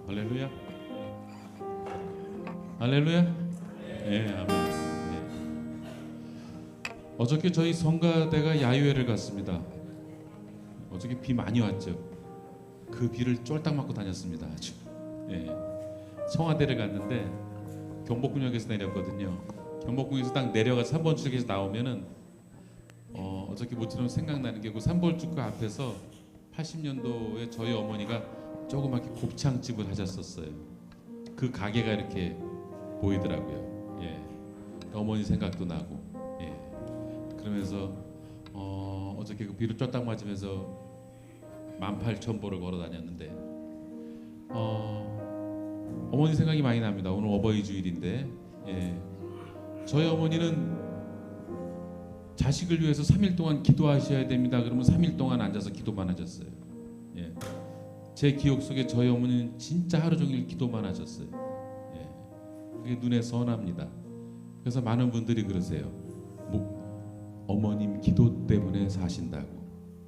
할렐루야. 할렐루야. 네, 아멘. 네. 어저께 저희 성가대가 야유회를 갔습니다. 어저께 비 많이 왔죠. 그 비를 쫄딱 맞고 다녔습니다. 아주. 네. 청와대를 갔는데 경복궁역에서 내렸거든요. 경복궁에서 딱 내려가서 3번 출구에서 나오면은 어저께 모처럼 생각나는 게 그 3번 출구 앞에서 80년도에 저희 어머니가 조그맣게 곱창집을 하셨었어요. 그 가게가 이렇게 보이더라고요. 예. 어머니 생각도 나고. 예. 그러면서 어저께 그 비를 쫄딱 맞으면서 18,000보를 걸어 다녔는데 어머니 생각이 많이 납니다. 오늘 어버이 주일인데 예. 저희 어머니는 자식을 위해서 3일 동안 기도하셔야 됩니다. 그러면 3일 동안 앉아서 기도만 하셨어요. 예. 제 기억 속에 저희 어머니는 진짜 하루 종일 기도만 하셨어요. 예. 그게 눈에 선합니다. 그래서 많은 분들이 그러세요. 어머님 기도 때문에 사신다고.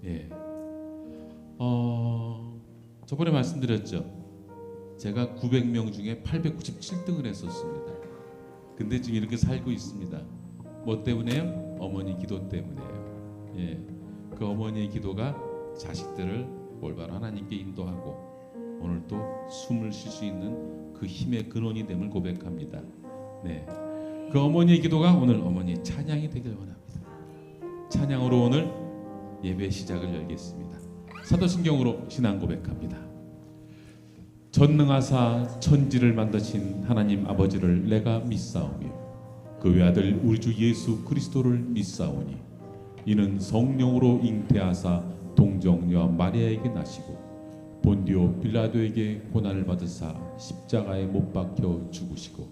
예. 저번에 말씀드렸죠. 제가 900명 중에 897등을 했었습니다. 근데 지금 이렇게 살고 있습니다. 뭐 때문에요? 어머니 기도 때문에요. 예. 그 어머니의 기도가 자식들을 올바로 하나님께 인도하고 오늘 또 숨을 쉴 수 있는 그 힘의 근원이 됨을 고백합니다. 네. 그 어머니의 기도가 오늘 어머니의 찬양이 되길 원합니다. 찬양으로 오늘 예배 시작을 열겠습니다. 사도신경으로 신앙 고백합니다. 전능하사 천지를 만드신 하나님 아버지를 내가 믿사오며 그 외아들 우리 주 예수 그리스도를 믿사오니 이는 성령으로 잉태하사 동정녀 마리아에게 나시고 본디오 빌라도에게 고난을 받으사 십자가에 못 박혀 죽으시고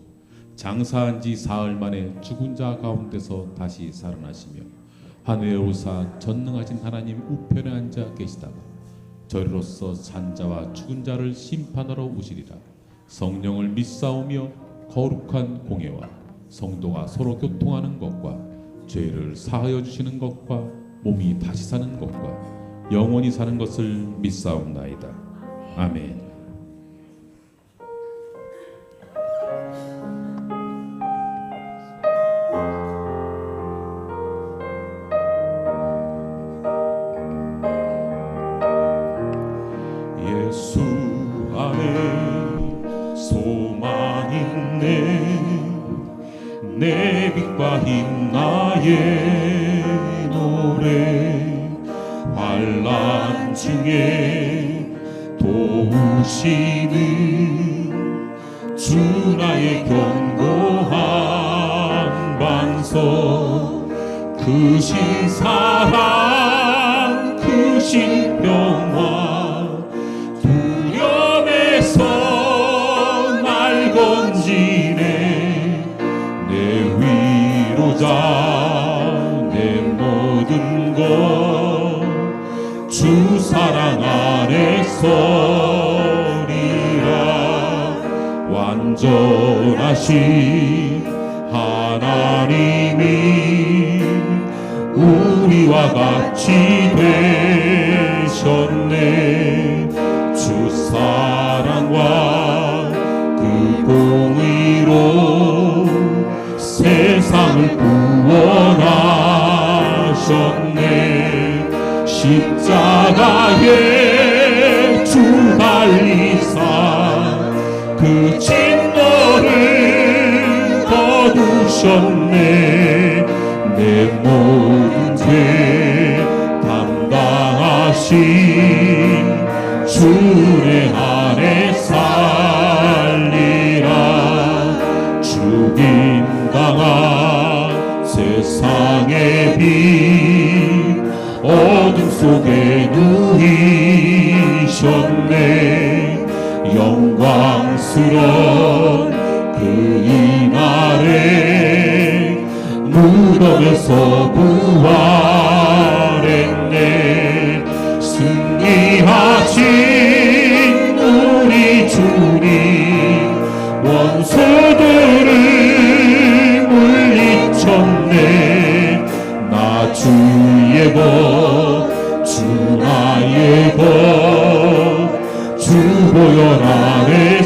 장사한 지 사흘 만에 죽은 자 가운데서 다시 살아나시며 하늘에 오사 전능하신 하나님 우편에 앉아 계시다가 저리로서 산자와 죽은 자를 심판하러 오시리라. 성령을 믿사오며 거룩한 공예와 성도가 서로 교통하는 것과 죄를 사하여 주시는 것과 몸이 다시 사는 것과 영원히 사는 것을 믿사옵나이다. 아멘. 예수 안에 소망 있네. 내 빛과 힘 나의 노래 환난 중에 도우시는 주 나의 견고한 반석 크신 사랑 크신 평화 두려움에서 날 건지네 내 모든 것 주 사랑 안에서리라. 완전하신 하나님이 우리와 같이 되셨네. 주 사랑과 그 공의로 세상을 구원하셨네. 십자가에 주 달리사 그 진노를 거두셨네. 내 모든 죄 담당하신 주의 안에 살리라. 죽임 당한 세상의 빛 어둠 속에 누이셨네. 영광스런 그 이날에 무덤에서 부활했네. 승리하신 우리 주님 원수들을 물리쳤네. 나 주의 법 주 나의 법 주 보혈 안에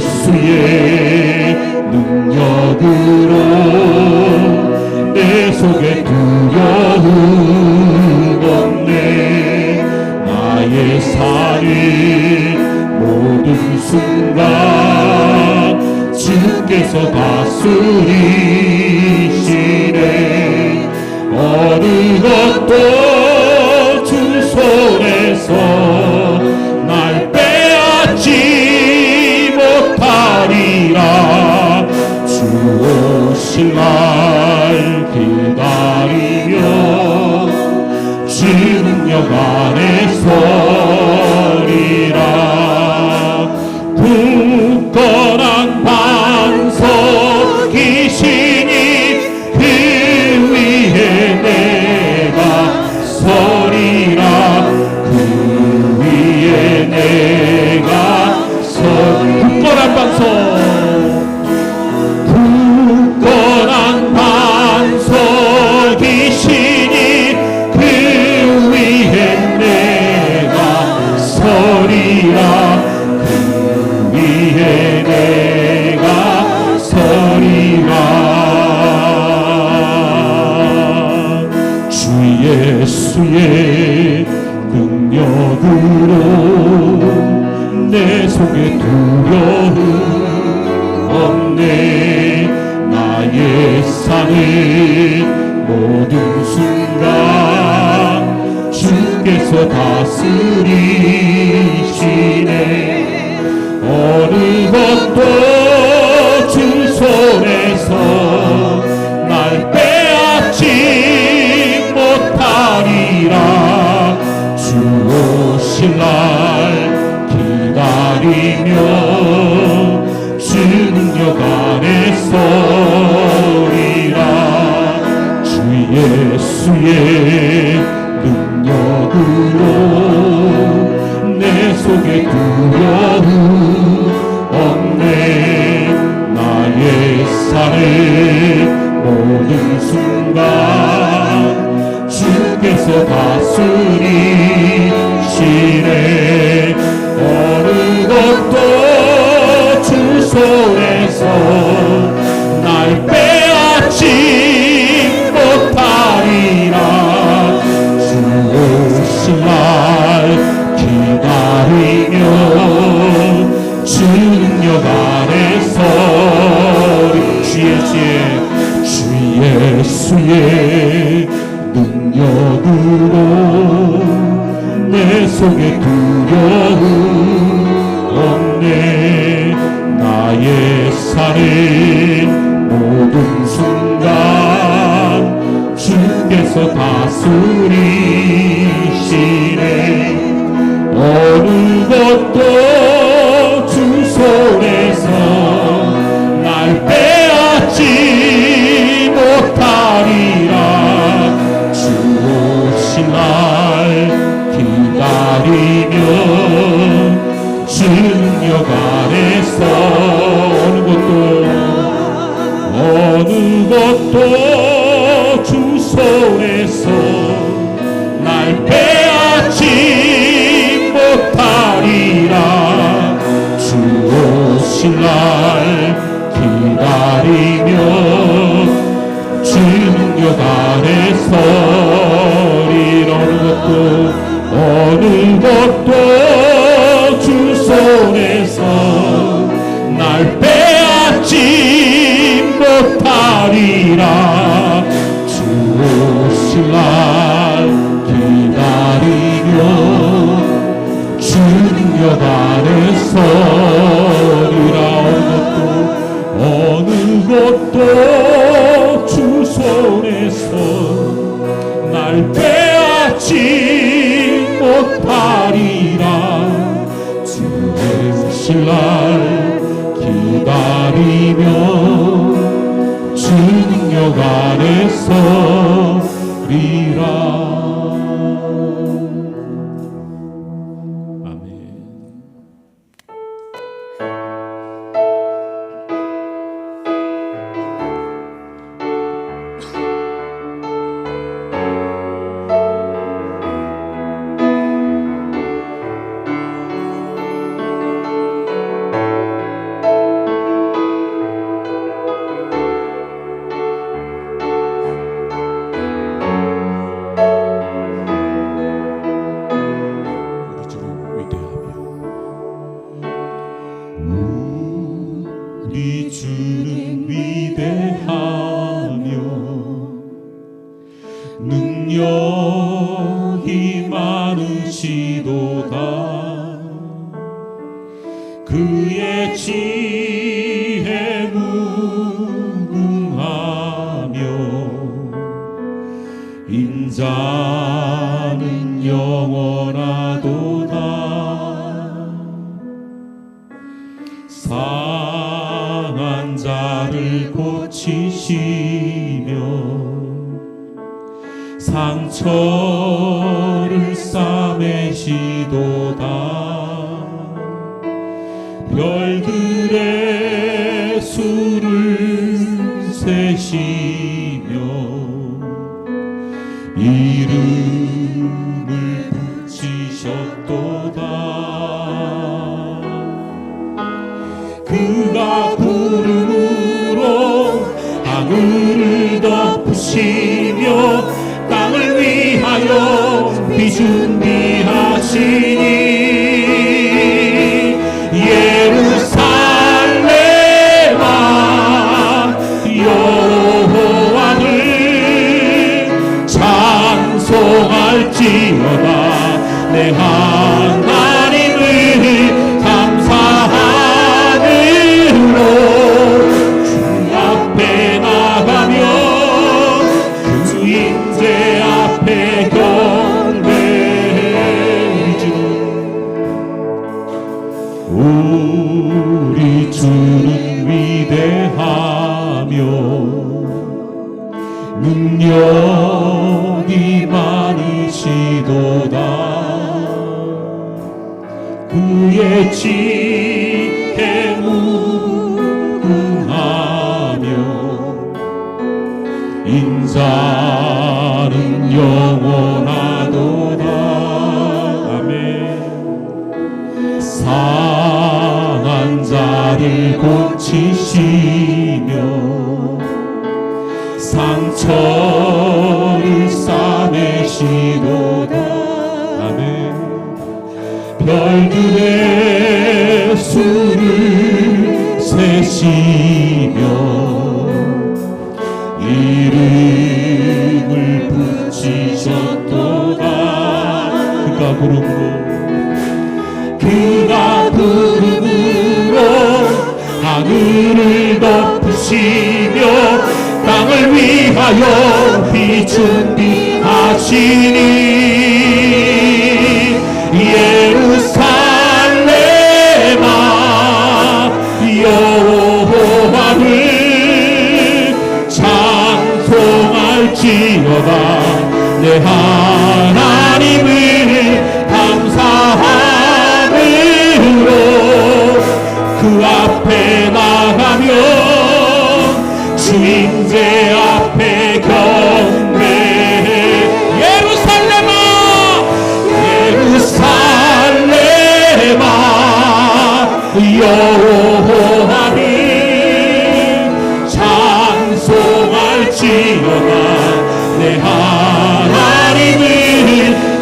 예수의 능력으로 내 속에 두려움 없네. 나의 사는 모든 순간 주께서 다스리시네. 어느 것도 주 손에서 날 빼앗지 못하리라. 주 오실 날 기다리며 주 능력 안에 서리라. 굳건한 반석이시니 그 위에 내가 서리라. 그 위에 내가 굳건한 반석, 굳건한 반석이시니 그 위에 내가 서리라. 그 위에 내가 서리라. 주 예수의 능력으로 내 속에 두려움 없네. 나의 사는 모든 순간 주께서 다스리시네. 어느 것도 주 손에서 날 빼앗지 못하리라. 주 오실 날 기다리며 주 능력 안에 서리라. 주 예수의 능력으로 내 속에 두려움 없네. 나의 사는 모든 순간 주께서 다스리시네. 어느 것도 주 손에서 날 빼앗지 못하리라. 주 오실 날 기다리며 주 능력 안에 서리. 주 예수의 능력으로 내 속에 두려움 없네. 나의 사는 모든 순간 주께서 다스리시네. 어느 것도 주 손에서 날 빼앗지 못하리라. 주 오실 날 기다리며 주 능력 안에 어느 것도 주 손에서 날 빼앗지 못하리라. 주 오실 날 기다리며 주 능력 안에 서리라. 어느 것도 주 손에서 날 빼앗지 못하리라. 주 오실 날 기다리며 주 능력 안에 서리라. 어느 것도 주 손에서 날 빼앗지 못하리라. 주 오실 날 기다리며 주 능력 안에 서리라. 계시도다. 그의 지혜 무궁하며 인자는 영원하도다. 상한 자를 고치시며 상처를 싸매시도다. 별들의 수를 세시며 이름을 붙이셨도다. 그가 구름으로 하늘을 덮으시며 땅을 위하여 비 준비하시니 예루살렘아 여호와를 찬송할지어다. 내 하나님을 감사함으로 주 앞에 나가며 그 인재 앞에 경배하리주. 우리 주는 위대하며 능력이 많으시도다. 그의 지혜 무궁하며 인자는 영원하도다. 아멘. 상한 자를 고치시며 상처를 싸매시도다. 아멘. 별들의 수를 세시며 이름을 붙이셨도다. 그가 구름으로 하늘을 덮으시며 땅을 위하여 비 준비하시니 예루살렘아 여호와를 찬송할지어다. 내 하나님을 감사함으로 그 앞에 나가며 주 임재 앞에 경배해. 예루살렘아 예루살렘아 여호와를 찬송할지어다. 내 하나님을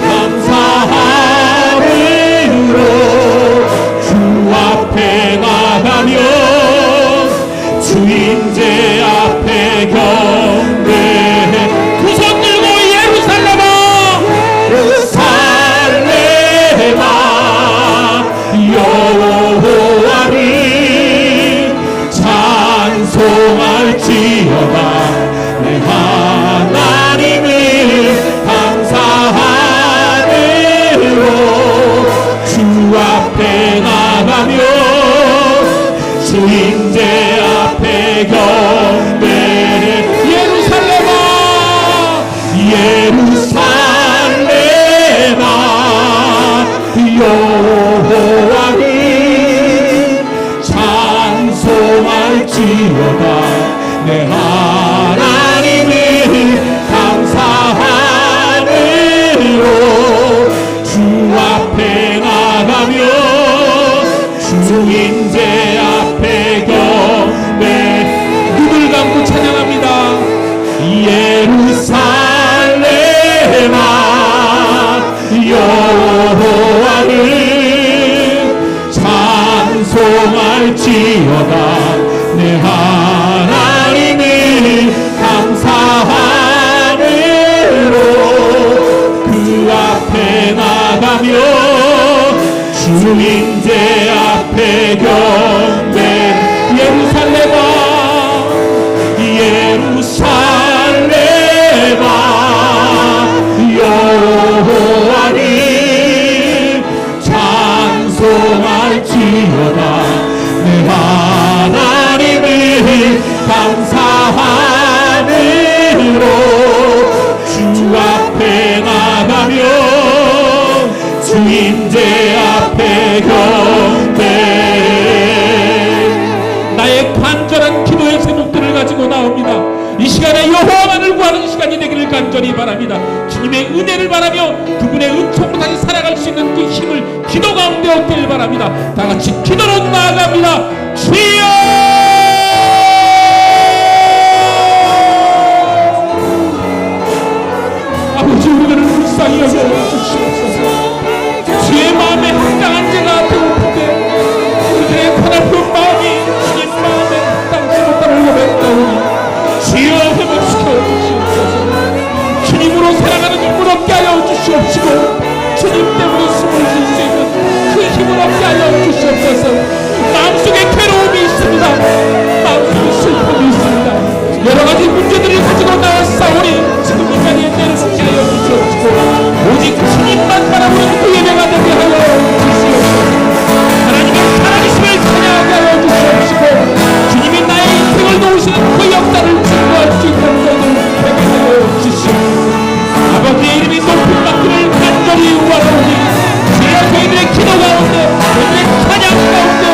감사함으로 주 앞에 나가며 주 임재 앞에 경배해. 두 손 들고 예루살렘아 예루살렘아 여호와를 찬송할지어다. 내 하나님을 감사함으로 주 앞에 나가며 주 임재 앞에 경배해. 예루살렘아 예루살렘아 여호와를 찬송할지어다. 내 하나님을 감사함으로 주 앞에 나가며 주 임재 앞에 경배. 눈을 감고 찬양합니다. 예루살렘아 여호와를 찬송할지어다. 내 하나님을 감사함으로 그 앞에 나가며 나가며 주인제 앞에 경배. 예루살렘아 예루살렘아 여호와를 찬송할지어다. 내 하나님을 감사함으로 주 앞에 나가며 주인제 앞에 경배. 나의 간절한 기도의 제목들을 가지고 나옵니다. 이 시간에 여호와만을 구하는 시간이 되기를 간절히 바랍니다. 주님의 은혜를 바라며 그분의 은총으로 다시 살아갈 수 있는 그 힘을 기도 가운데 얻기를 바랍니다. 다 같이 기도로 나아갑니다. 주여! 아버지, 우리들을 불쌍히 여겨주시옵소서. 주의 마음에 합당한 제가 되옵는데 우리들의 가냘픈 마음이 주님 마음에 합당치 못함을 고백하오니 주여 회복시켜 주시옵소서. 주님으로 살아가는 힘을 얻게 하여 주시옵시고 주님 때문에 숨을 쉴 수 있는 그 힘을 얻게 하여 주시옵소서. 마음속에 괴로움이 있습니다. 마음속에 슬픔이 있습니다. 여러가지 문제들을 가지고 나왔사오니 지금 이 자리에 내려놓게 하여 주시옵시고 오직 주님만 바라보는 그 예배가 되게 하여 주시옵소서. 하나님의 살아계심을 찬양하게 하여 주시옵시고 주님이 나의 인생을 놓으시는 그 역사를 증거할 수 있는 것을 되게 하여 주시옵소서. 아버지의 이름이 높은 받기를 간절히 구하오니 주여 저희들의 기도 가운데 저희들의 찬양 가운데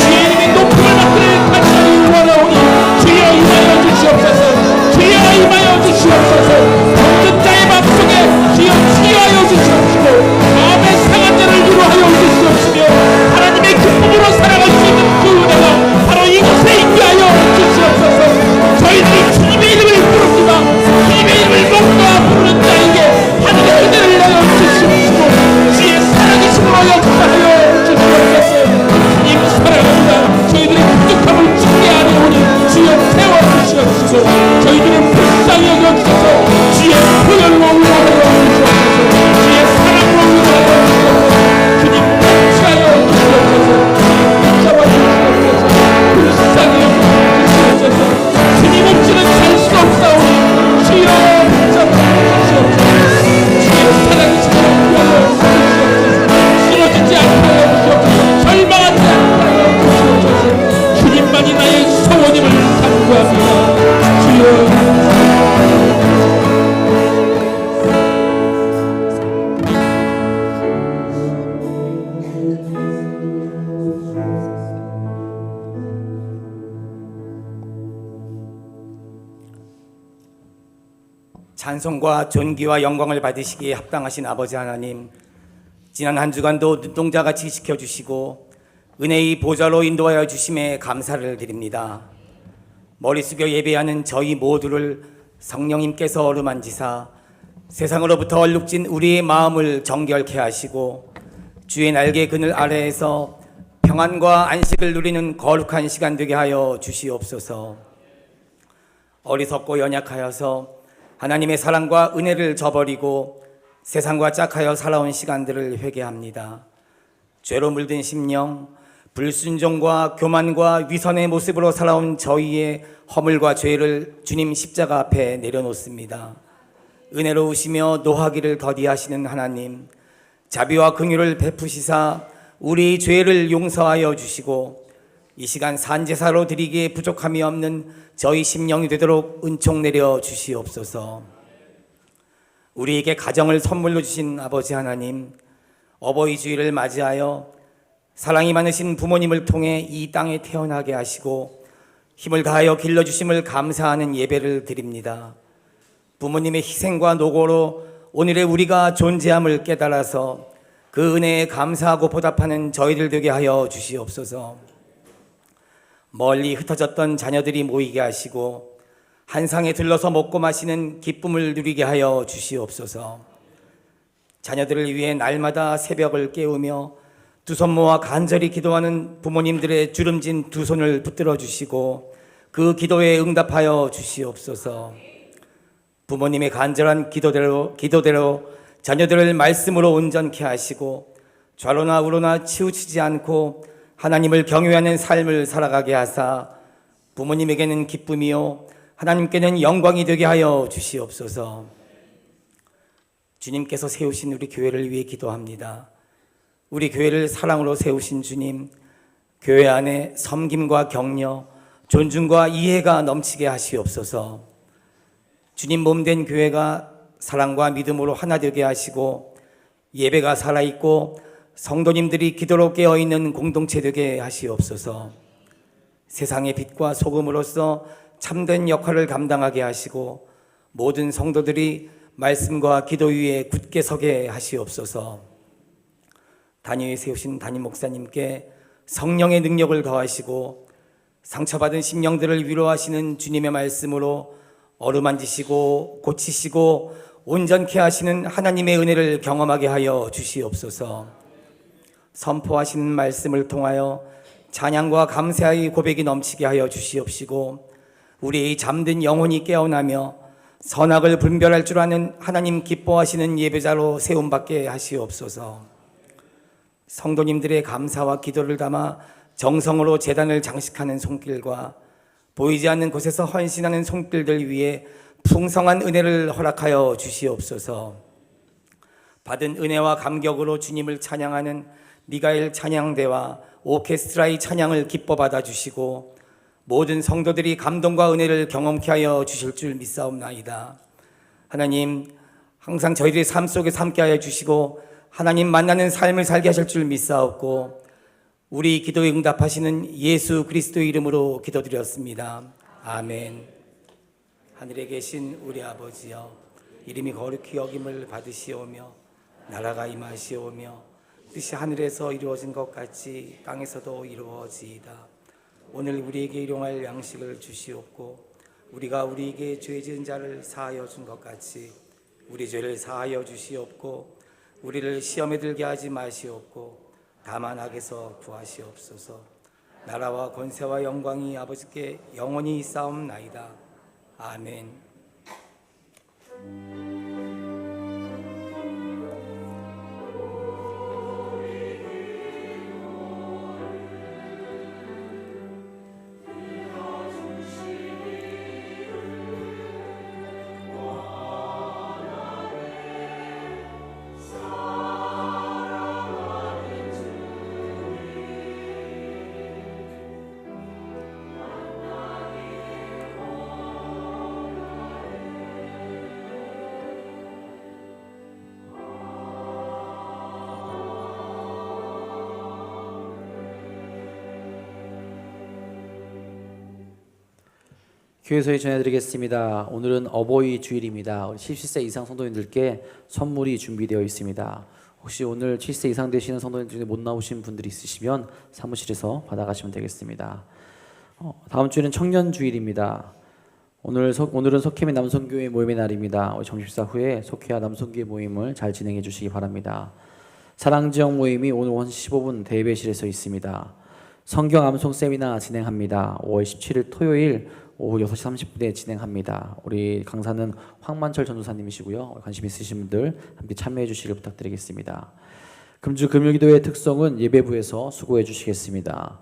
주의 이름이 높음을 받기를 간절히 구하오니 주여 임하여 주시옵소서. 주여 임하여 주시옵소서. 병든 자의 마음속에 주여 치유하여 주시옵시고 마음의 상한 자를 위로하여 주시옵시며 하나님의 기쁨으로 살아갈 수 있는 그 은혜가 바로 이곳에 있게 하여 주시옵소서. 저희들이 주님의 이름을 부릅니다. 주님의 이름을 목도와 부르는 자에게 하늘의 은혜를 내려 주시옵시고 주의 살아계심으로 역사하여 주시옵소서. 주님 사랑합니다. 저희들의 부족함을 죽게 하려오니 주여 세워주시옵시고 저희들의 불쌍히 여겨주셔서 주의 보혈로 위로하여 주시옵소서. 주의 사랑으로 위로하여 주시옵소서. 주님 치하여 주시옵소서. 붙잡아 주시옵소서. 불쌍히 여겨주시옵소서. 주님 없이는 살 수 없사오니 주여 붙잡아 주시옵소서. 주의 사랑이시여 구하여 주시옵소서. 쓰러지지 않게 하여 주시옵소서. 절망하지 않게 하여 주시옵소서. 주님만이 나의 소원임을 간구합니다. 주여. 찬송과 존귀와 영광을 받으시기에 합당하신 아버지 하나님, 지난 한 주간도 눈동자같이 지켜주시고 은혜의 보좌로 인도하여 주심에 감사를 드립니다. 머리 숙여 예배하는 저희 모두를 성령님께서 어루만지사 세상으로부터 얼룩진 우리의 마음을 정결케 하시고 주의 날개 그늘 아래에서 평안과 안식을 누리는 거룩한 시간 되게 하여 주시옵소서. 어리석고 연약하여서 하나님의 사랑과 은혜를 저버리고 세상과 짝하여 살아온 시간들을 회개합니다. 죄로 물든 심령, 불순종과 교만과 위선의 모습으로 살아온 저희의 허물과 죄를 주님 십자가 앞에 내려놓습니다. 은혜로우시며 노하기를 더디하시는 하나님, 자비와 긍휼을 베푸시사 우리 죄를 용서하여 주시고 이 시간 산제사로 드리기에 부족함이 없는 저희 심령이 되도록 은총 내려 주시옵소서. 우리에게 가정을 선물로 주신 아버지 하나님, 어버이 주일을 맞이하여 사랑이 많으신 부모님을 통해 이 땅에 태어나게 하시고 힘을 다하여 길러주심을 감사하는 예배를 드립니다. 부모님의 희생과 노고로 오늘의 우리가 존재함을 깨달아서 그 은혜에 감사하고 보답하는 저희들 되게 하여 주시옵소서. 멀리 흩어졌던 자녀들이 모이게 하시고 한 상에 들러서 먹고 마시는 기쁨을 누리게 하여 주시옵소서. 자녀들을 위해 날마다 새벽을 깨우며 두 손 모아 간절히 기도하는 부모님들의 주름진 두 손을 붙들어 주시고 그 기도에 응답하여 주시옵소서. 부모님의 간절한 기도대로 자녀들을 말씀으로 온전케 하시고 좌로나 우로나 치우치지 않고 하나님을 경외하는 삶을 살아가게 하사 부모님에게는 기쁨이요 하나님께는 영광이 되게 하여 주시옵소서. 주님께서 세우신 우리 교회를 위해 기도합니다. 우리 교회를 사랑으로 세우신 주님, 교회 안에 섬김과 격려, 존중과 이해가 넘치게 하시옵소서. 주님 몸된 교회가 사랑과 믿음으로 하나 되게 하시고 예배가 살아있고 성도님들이 기도로 깨어있는 공동체 되게 하시옵소서. 세상의 빛과 소금으로서 참된 역할을 감당하게 하시고 모든 성도들이 말씀과 기도 위에 굳게 서게 하시옵소서. 단위에 세우신 담임 목사님께 성령의 능력을 더하시고 상처받은 심령들을 위로하시는 주님의 말씀으로 어루만지시고 고치시고 온전케 하시는 하나님의 은혜를 경험하게 하여 주시옵소서. 선포하시는 말씀을 통하여 찬양과 감사의 고백이 넘치게 하여 주시옵시고 우리의 잠든 영혼이 깨어나며 선악을 분별할 줄 아는 하나님 기뻐하시는 예배자로 세움받게 하시옵소서. 성도님들의 감사와 기도를 담아 정성으로 제단을 장식하는 손길과 보이지 않는 곳에서 헌신하는 손길들 위해 풍성한 은혜를 허락하여 주시옵소서. 받은 은혜와 감격으로 주님을 찬양하는 미가엘 찬양대와 오케스트라의 찬양을 기뻐 받아주시고 모든 성도들이 감동과 은혜를 경험케 하여 주실 줄 믿사옵나이다. 하나님, 항상 저희들의 삶 속에 함께 하여 주시고 하나님 만나는 삶을 살게 하실 줄 믿사옵고 우리 기도에 응답하시는 예수 그리스도의 이름으로 기도드렸습니다. 아멘. 하늘에 계신 우리 아버지여, 이름이 거룩히 여김을 받으시오며 나라가 임하시오며 뜻이 하늘에서 이루어진 것 같이 땅에서도 이루어지이다. 오늘 우리에게 일용할 양식을 주시옵고 우리가 우리에게 죄 지은 자를 사하여 준 것 같이 우리 죄를 사하여 주시옵고 우리를 시험에 들게 하지 마시옵고 다만 악에서 구하시옵소서. 나라와 권세와 영광이 아버지께 영원히 있사옵나이다. 아멘. 교회에서 전해드리겠습니다. 오늘은 어버이 주일입니다. 우리 70세 이상 성도님들께 선물이 준비되어 있습니다. 혹시 오늘 70세 이상 되시는 성도님 중에 못 나오신 분들이 있으시면 사무실에서 받아가시면 되겠습니다. 다음 주에는 청년 주일입니다. 오늘은 속회민 남성교회 모임의 날입니다. 우리 점심식사 후에 속회와 남성교회 모임을 잘 진행해 주시기 바랍니다. 사랑지역 모임이 오늘 오후 15분 대회실에서 있습니다. 성경 암송 세미나 진행합니다. 5월 17일 토요일 오후 6시 30분에 진행합니다. 우리 강사는 황만철 전도사님이시고요. 관심 있으신 분들 함께 참여해 주시길 부탁드리겠습니다. 금주 금요기도의 특성은 예배부에서 수고해 주시겠습니다.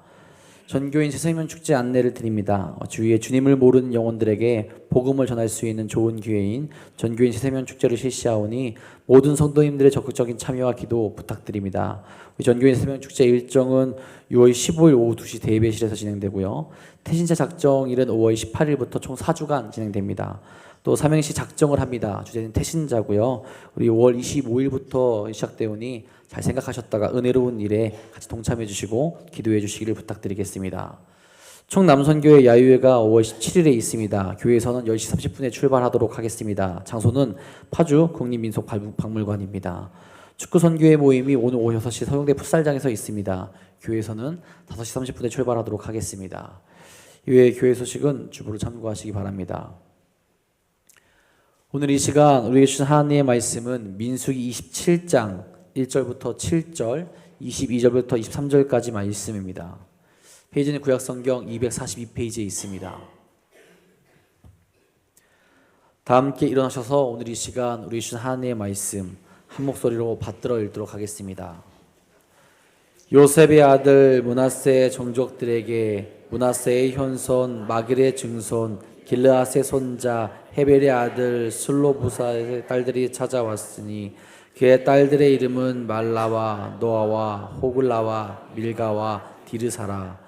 전교인 새생명 축제 안내를 드립니다. 주위에 주님을 모르는 영혼들에게 복음을 전할 수 있는 좋은 기회인 전교인 새생명 축제를 실시하오니 모든 성도님들의 적극적인 참여와 기도 부탁드립니다. 우리 전교인 새생명 축제 일정은 6월 15일 오후 2시 대예배실에서 진행되고요. 태신자 작정일은 5월 18일부터 총 4주간 진행됩니다. 또 삼행시 작정을 합니다. 주제는 태신자고요. 우리 5월 25일부터 시작되오니 잘 생각하셨다가 은혜로운 일에 같이 동참해 주시고 기도해 주시기를 부탁드리겠습니다. 총남선교회 야유회가 5월 17일에 있습니다. 교회에서는 10시 30분에 출발하도록 하겠습니다. 장소는 파주 국립민속박물관입니다. 축구선교회 모임이 오늘 오후 6시 서용대 풋살장에서 있습니다. 교회에서는 5시 30분에 출발하도록 하겠습니다. 이외에 교회 소식은 주보를 참고하시기 바랍니다. 오늘 이 시간 우리에게 주신 하나님의 말씀은 민수기 27장 1절부터 7절, 22절부터 23절까지 말씀입니다. 페이지는 구약성경 242페이지에 있습니다. 다 함께 일어나셔서 오늘 이 시간 우리에게 주신 하나님의 말씀 한 목소리로 받들어 읽도록 하겠습니다. 요셉의 아들 므낫세의 종족들에게 므낫세의 현손 마길의 증손 길르앗의 손자 헤벨의 아들 슬로부사의 딸들이 찾아왔으니 그의 딸들의 이름은 말라와 노아와 호글라와 밀가와 디르사라.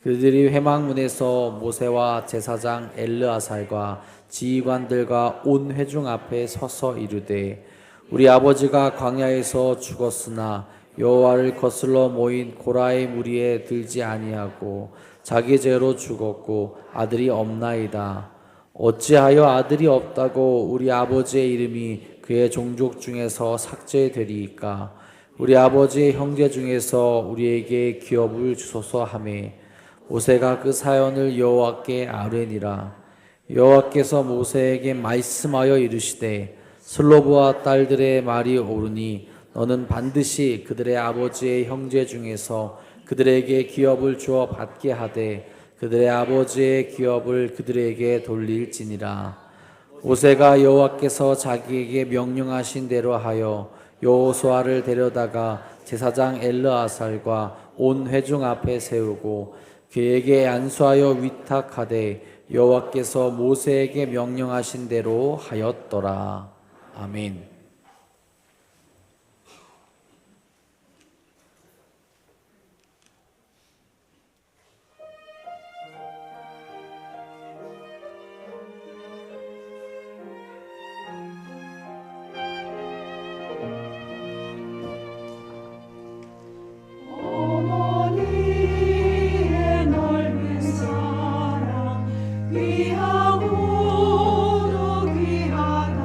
그들이 회막문에서 모세와 제사장 엘르아살과 지휘관들과 온 회중 앞에 서서 이르되 우리 아버지가 광야에서 죽었으나 여호와를 거슬러 모인 고라의 무리에 들지 아니하고 자기 죄로 죽었고 아들이 없나이다. 어찌하여 아들이 없다고 우리 아버지의 이름이 그의 종족 중에서 삭제되리이까? 우리 아버지의 형제 중에서 우리에게 기업을 주소서 하매 모세가 그 사연을 여호와께 아뢰니라. 여호와께서 모세에게 말씀하여 이르시되 슬로브와 딸들의 말이 옳으니 너는 반드시 그들의 아버지의 형제 중에서 그들에게 기업을 주어 받게 하되 그들의 아버지의 기업을 그들에게 돌릴지니라. 모세가 여호와께서 자기에게 명령하신 대로 하여 여호수아를 데려다가 제사장 엘르아살과 온 회중 앞에 세우고 그에게 안수하여 위탁하되 여호와께서 모세에게 명령하신 대로 하였더라. 아멘. 어머니의 넓은 사랑 귀하고도 귀하다.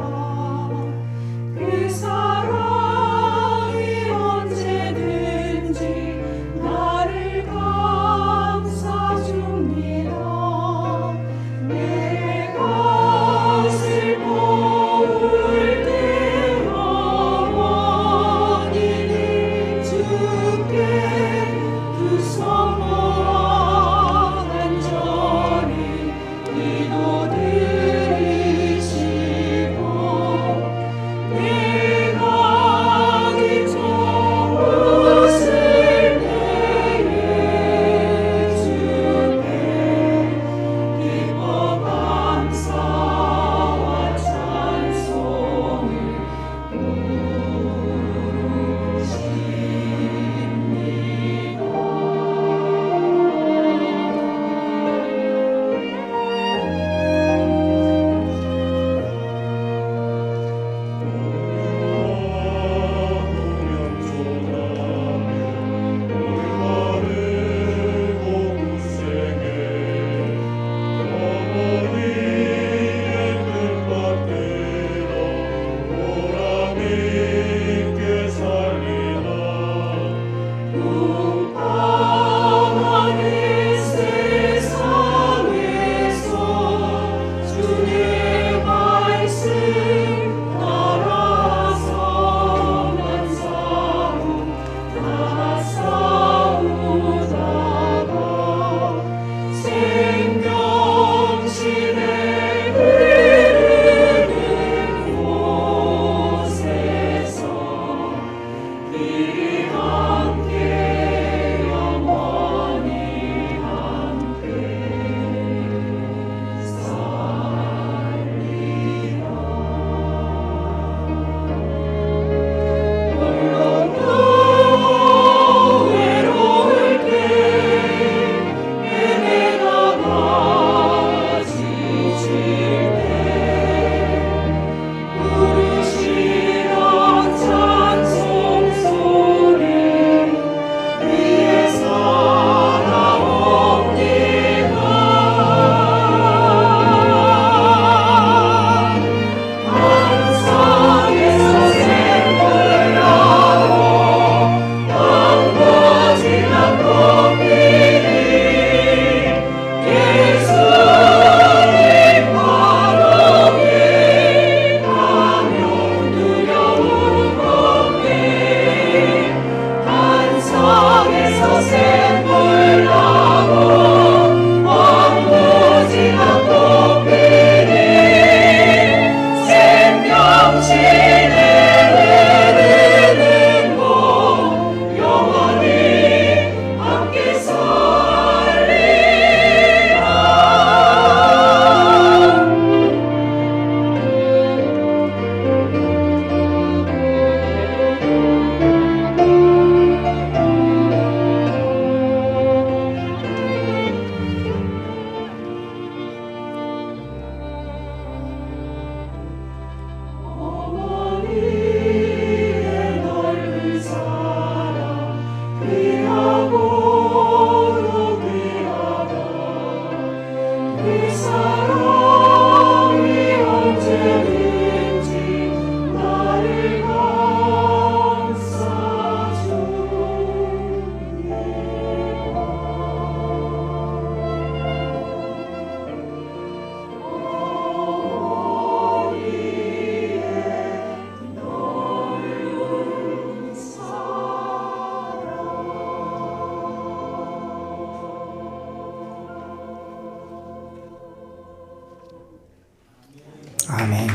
아멘.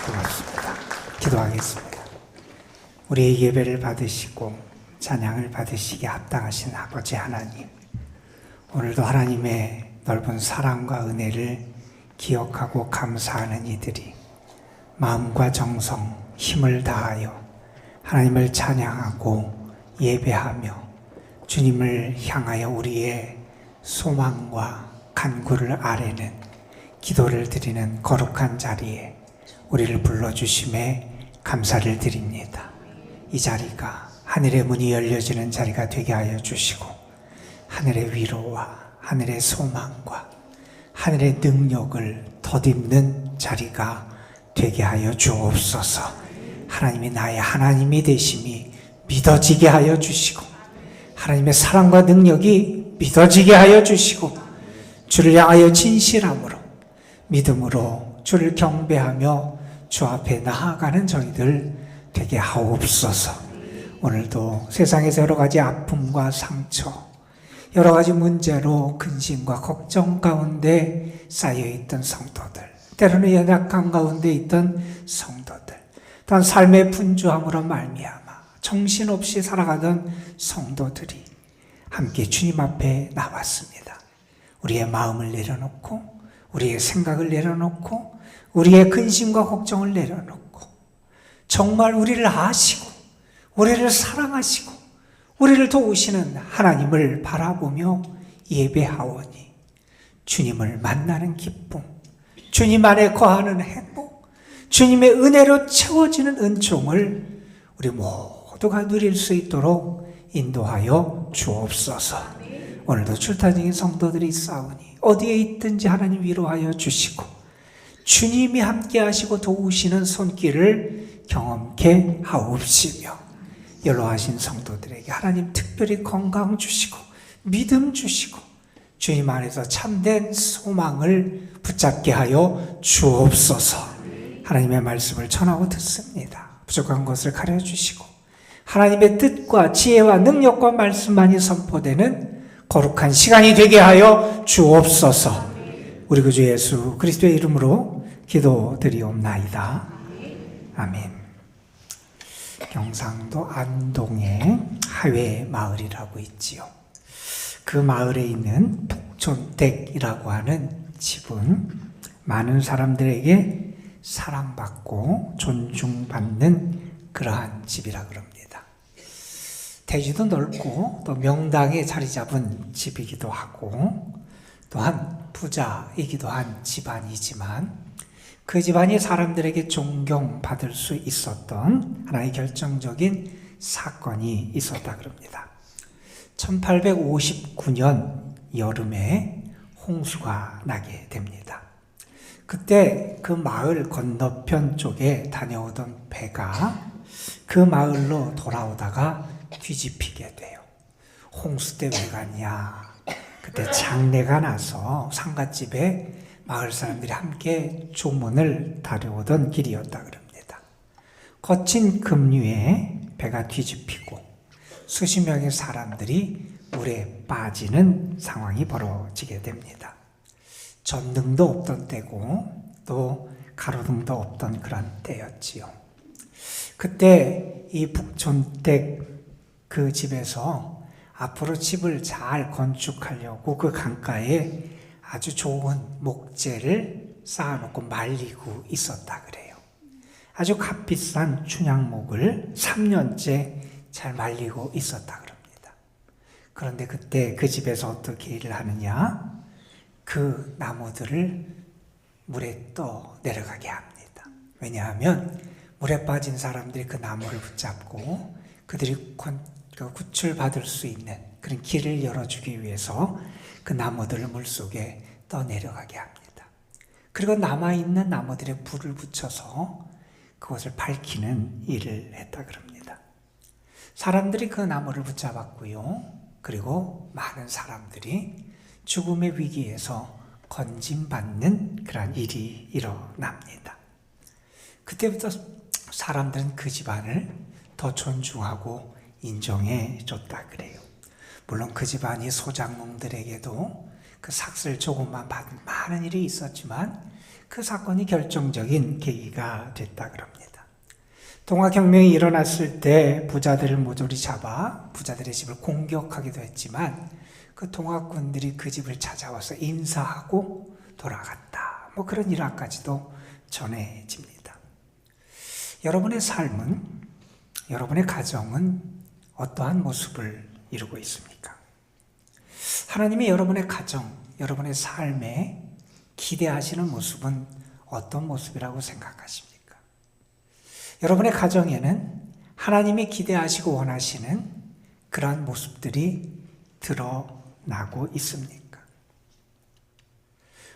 고맙습니다. 기도하겠습니다. 우리의 예배를 받으시고 찬양을 받으시기에 합당하신 아버지 하나님, 오늘도 하나님의 넓은 사랑과 은혜를 기억하고 감사하는 이들이 마음과 정성, 힘을 다하여 하나님을 찬양하고 예배하며 주님을 향하여 우리의 소망과 간구를 아뢰는 기도를 드리는 거룩한 자리에 우리를 불러주심에 감사를 드립니다. 이 자리가 하늘의 문이 열려지는 자리가 되게 하여 주시고 하늘의 위로와 하늘의 소망과 하늘의 능력을 덧입는 자리가 되게 하여 주옵소서. 하나님이 나의 하나님이 되심이 믿어지게 하여 주시고 하나님의 사랑과 능력이 믿어지게 하여 주시고 주를 향하여 진실함으로 믿음으로 주를 경배하며 주 앞에 나아가는 저희들 되게 하옵소서. 오늘도 세상에서 여러 가지 아픔과 상처, 여러 가지 문제로 근심과 걱정 가운데 쌓여있던 성도들, 때로는 연약한 가운데 있던 성도들, 또한 삶의 분주함으로 말미암아 정신없이 살아가던 성도들이 함께 주님 앞에 나왔습니다. 우리의 마음을 내려놓고 우리의 생각을 내려놓고 우리의 근심과 걱정을 내려놓고 정말 우리를 아시고 우리를 사랑하시고 우리를 도우시는 하나님을 바라보며 예배하오니 주님을 만나는 기쁨, 주님 안에 거하는 행복, 주님의 은혜로 채워지는 은총을 우리 모두가 누릴 수 있도록 인도하여 주옵소서. 오늘도 출타 중인 성도들이 있사오니 어디에 있든지 하나님 위로하여 주시고 주님이 함께 하시고 도우시는 손길을 경험케 하옵시며 연로하신 성도들에게 하나님 특별히 건강 주시고 믿음 주시고 주님 안에서 참된 소망을 붙잡게 하여 주옵소서. 하나님의 말씀을 전하고 듣습니다. 부족한 것을 가려주시고 하나님의 뜻과 지혜와 능력과 말씀만이 선포되는 거룩한 시간이 되게 하여 주옵소서. 우리 구주 예수 그리스도의 이름으로 기도드리옵나이다. 아멘. 경상도 안동에 하회 마을이라고 있지요. 그 마을에 있는 북촌댁이라고 하는 집은 많은 사람들에게 사랑받고 존중받는 그러한 집이라 그럽니다. 대지도 넓고 또 명당에 자리 잡은 집이기도 하고 또한 부자이기도 한 집안이지만 그 집안이 사람들에게 존경받을 수 있었던 하나의 결정적인 사건이 있었다 그럽니다. 1859년 여름에 홍수가 나게 됩니다. 그때 그 마을 건너편 쪽에 다녀오던 배가 그 마을로 돌아오다가 뒤집히게 돼요. 홍수 때 왜 갔냐? 그때 장례가 나서 상갓집에 마을 사람들이 함께 조문을 다려오던 길이었다 그럽니다. 거친 급류에 배가 뒤집히고 수십 명의 사람들이 물에 빠지는 상황이 벌어지게 됩니다. 전등도 없던 때고 또 가로등도 없던 그런 때였지요. 그때 이 북촌댁 그 집에서 앞으로 집을 잘 건축하려고 그 강가에 아주 좋은 목재를 쌓아놓고 말리고 있었다 그래요. 아주 값비싼 춘향목을 3년째 잘 말리고 있었다 그럽니다. 그런데 그때 그 집에서 어떻게 일을 하느냐? 그 나무들을 물에 떠 내려가게 합니다. 왜냐하면 물에 빠진 사람들이 그 나무를 붙잡고 그들이 구출받을 수 있는 그런 길을 열어주기 위해서 그 나무들을 물속에 떠내려가게 합니다. 그리고 남아있는 나무들에 불을 붙여서 그것을 밝히는 일을 했다 그럽니다. 사람들이 그 나무를 붙잡았고요. 그리고 많은 사람들이 죽음의 위기에서 건짐받는 그런 일이 일어납니다. 그때부터 사람들은 그 집안을 더 존중하고 인정해 줬다 그래요. 물론 그 집안이 소장농들에게도 그 삭슬 조금만 받은 많은 일이 있었지만 그 사건이 결정적인 계기가 됐다 그럽니다. 동학혁명이 일어났을 때 부자들을 모조리 잡아 부자들의 집을 공격하기도 했지만 그 동학군들이 그 집을 찾아와서 인사하고 돌아갔다. 뭐 그런 일화까지도 전해집니다. 여러분의 삶은, 여러분의 가정은 어떠한 모습을 이루고 있습니까? 하나님이 여러분의 가정, 여러분의 삶에 기대하시는 모습은 어떤 모습이라고 생각하십니까? 여러분의 가정에는 하나님이 기대하시고 원하시는 그러한 모습들이 드러나고 있습니까?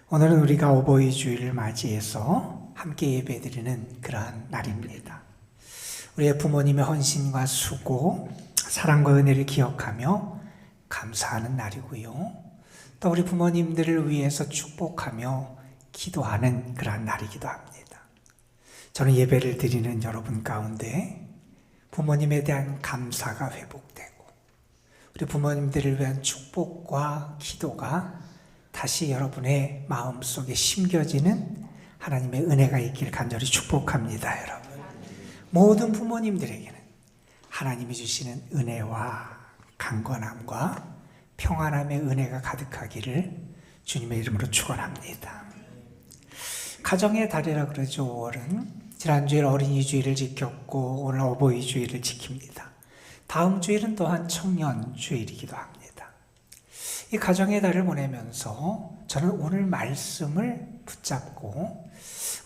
오늘은 우리가 어버이 주일을 맞이해서 함께 예배드리는 그러한 날입니다. 우리의 부모님의 헌신과 수고, 사랑과 은혜를 기억하며 감사하는 날이고요. 또 우리 부모님들을 위해서 축복하며 기도하는 그러한 날이기도 합니다. 저는 예배를 드리는 여러분 가운데 부모님에 대한 감사가 회복되고 우리 부모님들을 위한 축복과 기도가 다시 여러분의 마음속에 심겨지는 하나님의 은혜가 있길 간절히 축복합니다, 여러분. 모든 부모님들에게는 하나님이 주시는 은혜와 강건함과 평안함의 은혜가 가득하기를 주님의 이름으로 축원합니다. 가정의 달이라 그러죠. 5월은 지난주일 어린이 주일을 지켰고 오늘 어버이 주일을 지킵니다. 다음 주일은 또한 청년 주일이기도 합니다. 이 가정의 달을 보내면서 저는 오늘 말씀을 붙잡고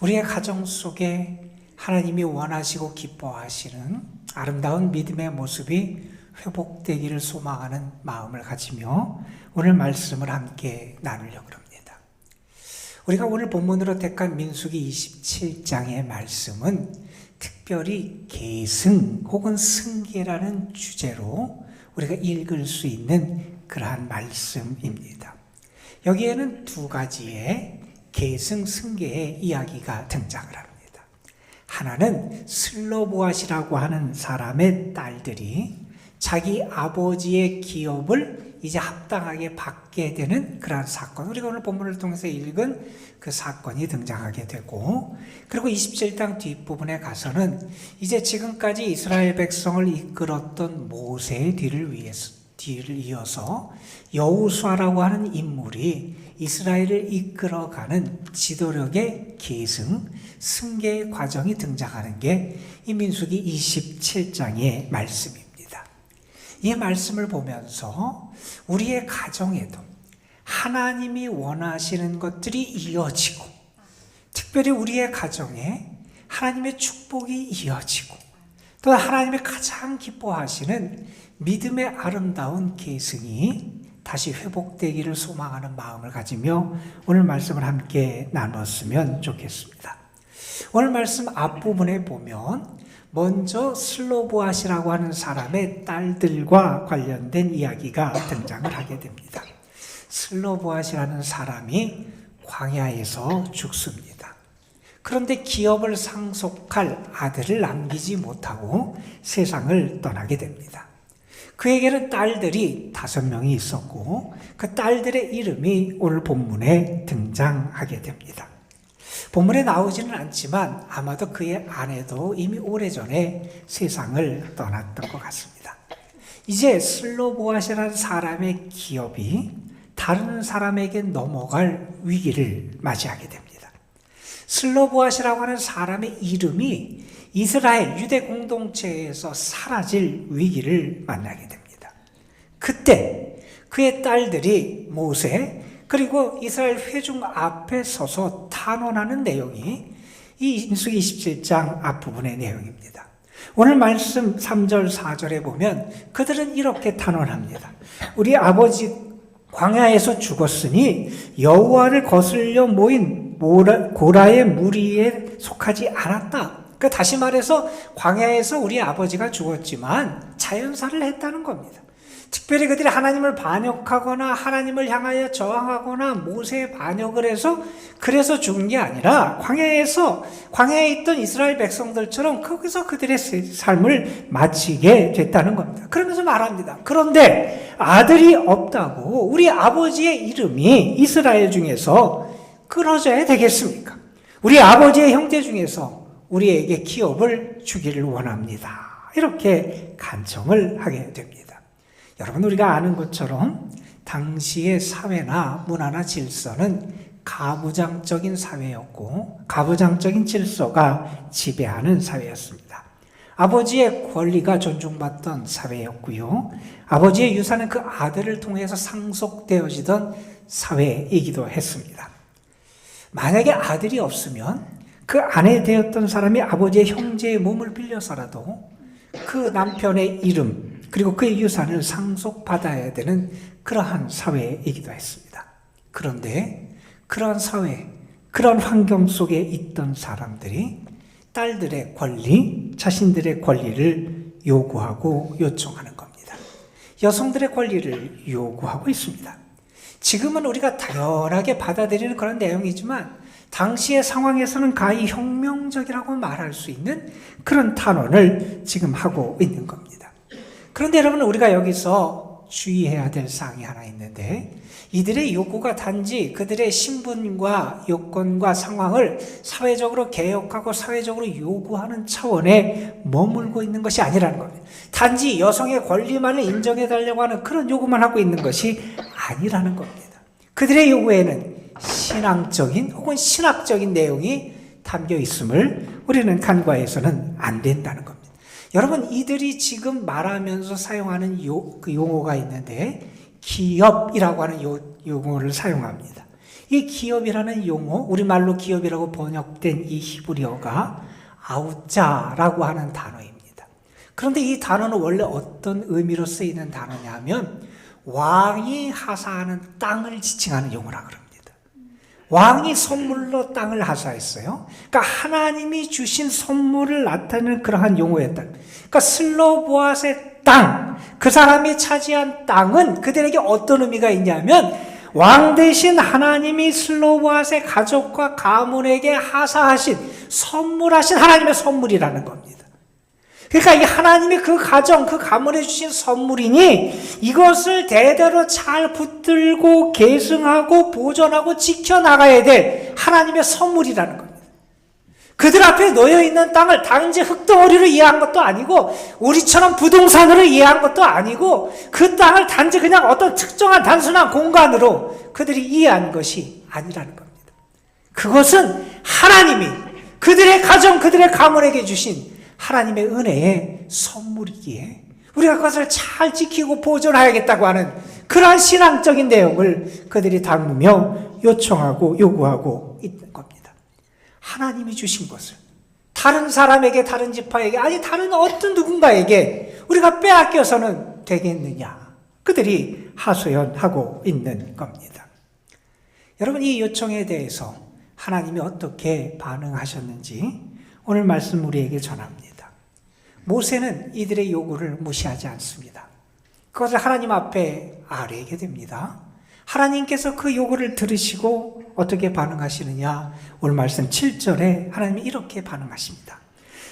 우리의 가정 속에 하나님이 원하시고 기뻐하시는 아름다운 믿음의 모습이 회복되기를 소망하는 마음을 가지며 오늘 말씀을 함께 나누려고 합니다. 우리가 오늘 본문으로 택한 민수기 27장의 말씀은 특별히 계승 혹은 승계라는 주제로 우리가 읽을 수 있는 그러한 말씀입니다. 여기에는 두 가지의 계승, 승계의 이야기가 등장을 합니다. 하나는 슬로보앗이라고 하는 사람의 딸들이 자기 아버지의 기업을 이제 합당하게 받게 되는 그러한 사건, 우리가 오늘 본문을 통해서 읽은 그 사건이 등장하게 되고, 그리고 27장 뒷부분에 가서는 이제 지금까지 이스라엘 백성을 이끌었던 모세의 뒤를 이어서 여호수아라고 하는 인물이 이스라엘을 이끌어가는 지도력의 계승, 승계의 과정이 등장하는 게 이 민수기 27장의 말씀입니다. 이 말씀을 보면서 우리의 가정에도 하나님이 원하시는 것들이 이어지고, 특별히 우리의 가정에 하나님의 축복이 이어지고, 또 하나님의 가장 기뻐하시는 믿음의 아름다운 계승이 다시 회복되기를 소망하는 마음을 가지며 오늘 말씀을 함께 나눴으면 좋겠습니다. 오늘 말씀 앞부분에 보면 먼저 슬로보앗이라고 하는 사람의 딸들과 관련된 이야기가 등장을 하게 됩니다. 슬로보앗이라는 사람이 광야에서 죽습니다. 그런데 기업을 상속할 아들을 남기지 못하고 세상을 떠나게 됩니다. 그에게는 딸들이 5명이 있었고 그 딸들의 이름이 오늘 본문에 등장하게 됩니다. 본문에 나오지는 않지만 아마도 그의 아내도 이미 오래전에 세상을 떠났던 것 같습니다. 이제 슬로보앗이라는 사람의 기업이 다른 사람에게 넘어갈 위기를 맞이하게 됩니다. 슬로보앗이라고 하는 사람의 이름이 이스라엘 유대 공동체에서 사라질 위기를 만나게 됩니다. 그때 그의 딸들이 모세 그리고 이스라엘 회중 앞에 서서 탄원하는 내용이 이 민수기 27장 앞부분의 내용입니다. 오늘 말씀 3절 4절에 보면 그들은 이렇게 탄원합니다. 우리 아버지 광야에서 죽었으니 여호와를 거슬려 모인 고라의 무리에 속하지 않았다. 그러니까 다시 말해서 광야에서 우리 아버지가 죽었지만 자연사를 했다는 겁니다. 특별히 그들이 하나님을 반역하거나 하나님을 향하여 저항하거나 모세에 반역을 해서 그래서 죽은 게 아니라 광야에 있던 이스라엘 백성들처럼 거기서 그들의 삶을 마치게 됐다는 겁니다. 그러면서 말합니다. 그런데 아들이 없다고 우리 아버지의 이름이 이스라엘 중에서 끊어져야 되겠습니까? 우리 아버지의 형제 중에서 우리에게 기업을 주기를 원합니다. 이렇게 간청을 하게 됩니다. 여러분, 우리가 아는 것처럼 당시의 사회나 문화나 질서는 가부장적인 사회였고 가부장적인 질서가 지배하는 사회였습니다. 아버지의 권리가 존중받던 사회였고요. 아버지의 유산은 그 아들을 통해서 상속되어지던 사회이기도 했습니다. 만약에 아들이 없으면 그 아내 되었던 사람이 아버지의 형제의 몸을 빌려서라도 그 남편의 이름 그리고 그의 유산을 상속받아야 되는 그러한 사회이기도 했습니다. 그런데 그런 사회, 그런 환경 속에 있던 사람들이 딸들의 권리, 자신들의 권리를 요구하고 요청하는 겁니다. 여성들의 권리를 요구하고 있습니다. 지금은 우리가 당연하게 받아들이는 그런 내용이지만 당시의 상황에서는 가히 혁명적이라고 말할 수 있는 그런 탄원을 지금 하고 있는 겁니다. 그런데 여러분, 우리가 여기서 주의해야 될 사항이 하나 있는데 이들의 요구가 단지 그들의 신분과 요건과 상황을 사회적으로 개혁하고 사회적으로 요구하는 차원에 머물고 있는 것이 아니라는 겁니다. 단지 여성의 권리만을 인정해달라고 하는 그런 요구만 하고 있는 것이 아니라는 겁니다. 그들의 요구에는 신앙적인 혹은 신학적인 내용이 담겨 있음을 우리는 간과해서는 안 된다는 겁니다. 여러분, 이들이 지금 말하면서 사용하는 그 용어가 있는데 기업이라고 하는 용어를 사용합니다. 이 기업이라는 용어, 우리말로 기업이라고 번역된 이 히브리어가 아우자라고 하는 단어입니다. 그런데 이 단어는 원래 어떤 의미로 쓰이는 단어냐면 왕이 하사하는 땅을 지칭하는 용어라 그럽니다. 왕이 선물로 땅을 하사했어요. 그러니까 하나님이 주신 선물을 나타내는 그러한 용어였다. 그러니까 슬로보앗의 땅, 그 사람이 차지한 땅은 그들에게 어떤 의미가 있냐면 왕 대신 하나님이 슬로보앗의 가족과 가문에게 하사하신, 선물하신 하나님의 선물이라는 겁니다. 그러니까 이 하나님이 그 가정, 그 가문에 주신 선물이니 이것을 대대로 잘 붙들고 계승하고 보존하고 지켜나가야 될 하나님의 선물이라는 겁니다. 그들 앞에 놓여있는 땅을 단지 흙덩어리로 이해한 것도 아니고 우리처럼 부동산으로 이해한 것도 아니고 그 땅을 단지 그냥 어떤 특정한 단순한 공간으로 그들이 이해한 것이 아니라는 겁니다. 그것은 하나님이 그들의 가정, 그들의 가문에게 주신 하나님의 은혜의 선물이기에 우리가 그것을 잘 지키고 보존해야겠다고 하는 그러한 신앙적인 내용을 그들이 담으며 요청하고 요구하고 있는 겁니다. 하나님이 주신 것을 다른 사람에게, 다른 지파에게, 아니 다른 어떤 누군가에게 우리가 빼앗겨서는 되겠느냐, 그들이 하소연하고 있는 겁니다. 여러분, 이 요청에 대해서 하나님이 어떻게 반응하셨는지 오늘 말씀 우리에게 전합니다. 모세는 이들의 요구를 무시하지 않습니다. 그것을 하나님 앞에 아뢰게 됩니다. 하나님께서 그 요구를 들으시고 어떻게 반응하시느냐, 오늘 말씀 7절에 하나님이 이렇게 반응하십니다.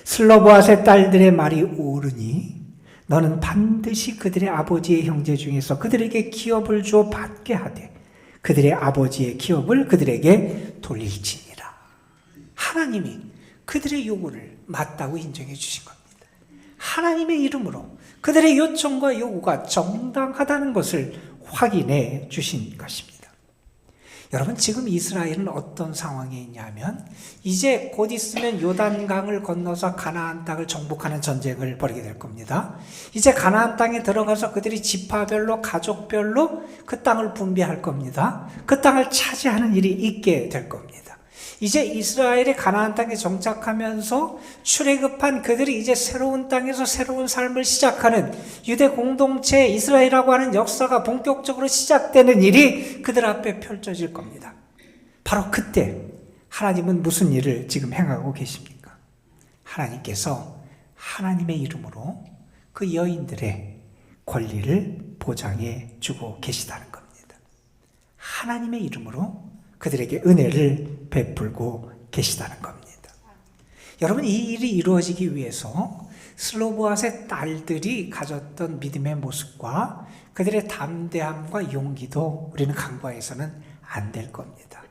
슬로보앗의 딸들의 말이 옳으니 너는 반드시 그들의 아버지의 형제 중에서 그들에게 기업을 주어 받게 하되 그들의 아버지의 기업을 그들에게 돌릴지니라. 하나님이 그들의 요구를 맞다고 인정해 주신 겁니다. 하나님의 이름으로 그들의 요청과 요구가 정당하다는 것을 확인해 주신 것입니다. 여러분, 지금 이스라엘은 어떤 상황에 있냐면 이제 곧 있으면 요단강을 건너서 가나안 땅을 정복하는 전쟁을 벌이게 될 겁니다. 이제 가나안 땅에 들어가서 그들이 지파별로, 가족별로 그 땅을 분배할 겁니다. 그 땅을 차지하는 일이 있게 될 겁니다. 이제 이스라엘이 가나안 땅에 정착하면서 출애굽한 그들이 이제 새로운 땅에서 새로운 삶을 시작하는 유대 공동체 이스라엘이라고 하는 역사가 본격적으로 시작되는 일이 그들 앞에 펼쳐질 겁니다. 바로 그때 하나님은 무슨 일을 지금 행하고 계십니까? 하나님께서 하나님의 이름으로 그 여인들의 권리를 보장해 주고 계시다는 겁니다. 하나님의 이름으로 그들에게 은혜를 베풀고 계시다는 겁니다. 여러분, 이 일이 이루어지기 위해서 슬로보앗의 딸들이 가졌던 믿음의 모습과 그들의 담대함과 용기도 우리는 간과해서는 안 될 겁니다.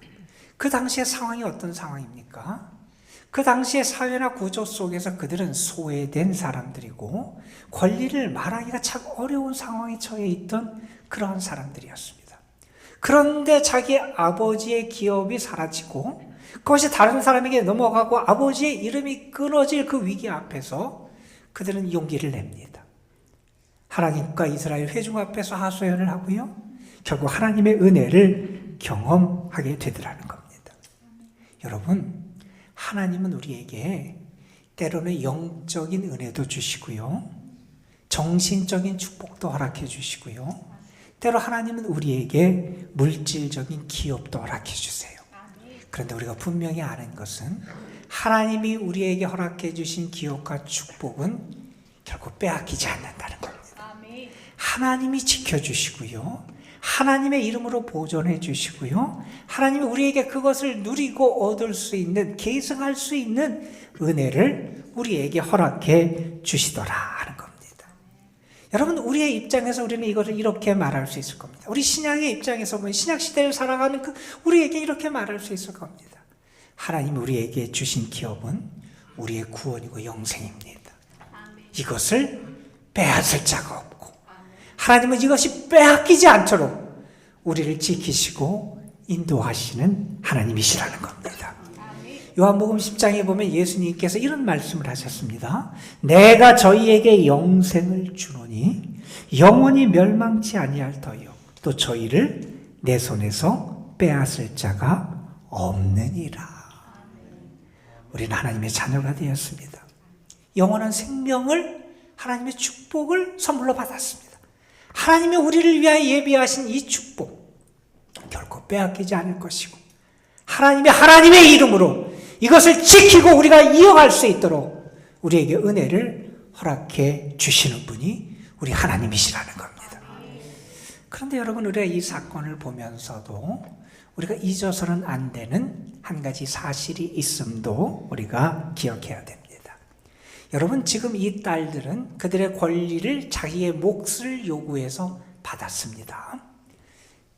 그 당시의 상황이 어떤 상황입니까? 그 당시의 사회나 구조 속에서 그들은 소외된 사람들이고 권리를 말하기가 참 어려운 상황에 처해 있던 그러한 사람들이었습니다. 그런데 자기 아버지의 기업이 사라지고 그것이 다른 사람에게 넘어가고 아버지의 이름이 끊어질 그 위기 앞에서 그들은 용기를 냅니다. 하나님과 이스라엘 회중 앞에서 하소연을 하고요. 결국 하나님의 은혜를 경험하게 되더라는 겁니다. 여러분, 하나님은 우리에게 때로는 영적인 은혜도 주시고요. 정신적인 축복도 허락해 주시고요. 때로 하나님은 우리에게 물질적인 기업도 허락해 주세요. 그런데 우리가 분명히 아는 것은 하나님이 우리에게 허락해 주신 기업과 축복은 결국 빼앗기지 않는다는 겁니다. 하나님이 지켜주시고요. 하나님의 이름으로 보존해 주시고요. 하나님이 우리에게 그것을 누리고 얻을 수 있는, 계승할 수 있는 은혜를 우리에게 허락해 주시더라 하는 겁니다. 여러분, 우리의 입장에서 우리는 이것을 이렇게 말할 수 있을 겁니다. 우리 신약의 입장에서 보면 신약 시대를 살아가는 우리에게 이렇게 말할 수 있을 겁니다. 하나님 우리에게 주신 기업은 우리의 구원이고 영생입니다. 이것을 빼앗을 자가 없고 하나님은 이것이 빼앗기지 않도록 우리를 지키시고 인도하시는 하나님이시라는 겁니다. 요한복음 10장에 보면 예수님께서 이런 말씀을 하셨습니다. 내가 저희에게 영생을 주노니 영원히 멸망치 아니할 터요 또 저희를 내 손에서 빼앗을 자가 없느니라. 우리는 하나님의 자녀가 되었습니다. 영원한 생명을, 하나님의 축복을 선물로 받았습니다. 하나님이 우리를 위하여 예비하신 이 축복 결코 빼앗기지 않을 것이고 하나님의 이름으로 이것을 지키고 우리가 이어갈 수 있도록 우리에게 은혜를 허락해 주시는 분이 우리 하나님이시라는 겁니다. 그런데 여러분, 우리가 이 사건을 보면서도 우리가 잊어서는 안 되는 한 가지 사실이 있음도 우리가 기억해야 됩니다. 여러분, 지금 이 딸들은 그들의 권리를 자기의 몫을 요구해서 받았습니다.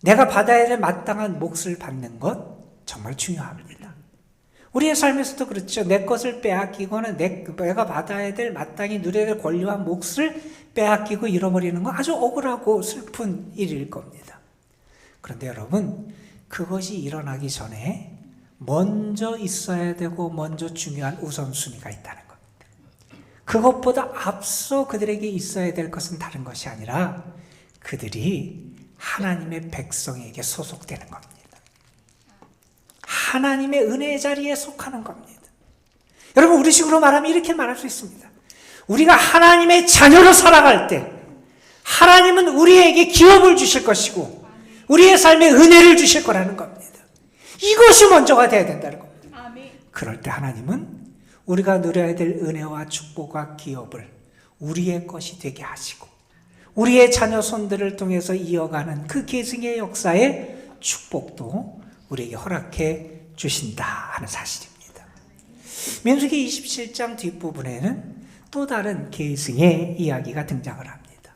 내가 받아야 될 마땅한 몫을 받는 것 정말 중요합니다. 우리의 삶에서도 그렇죠. 내 것을 빼앗기거나 내가 받아야 될 마땅히 누려야 될 권리와 몫을 빼앗기고 잃어버리는 건 아주 억울하고 슬픈 일일 겁니다. 그런데 여러분, 그것이 일어나기 전에 먼저 있어야 되고 먼저 중요한 우선순위가 있다는 겁니다. 그것보다 앞서 그들에게 있어야 될 것은 다른 것이 아니라 그들이 하나님의 백성에게 소속되는 겁니다. 하나님의 은혜의 자리에 속하는 겁니다. 여러분, 우리식으로 말하면 이렇게 말할 수 있습니다. 우리가 하나님의 자녀로 살아갈 때 하나님은 우리에게 기업을 주실 것이고 우리의 삶에 은혜를 주실 거라는 겁니다. 이것이 먼저가 돼야 된다는 겁니다. 그럴 때 하나님은 우리가 누려야 될 은혜와 축복과 기업을 우리의 것이 되게 하시고 우리의 자녀 손들을 통해서 이어가는 그 계승의 역사의 축복도 우리에게 허락해 주신다 하는 사실입니다. 민수기 27장 뒷부분에는 또 다른 계승의 이야기가 등장을 합니다.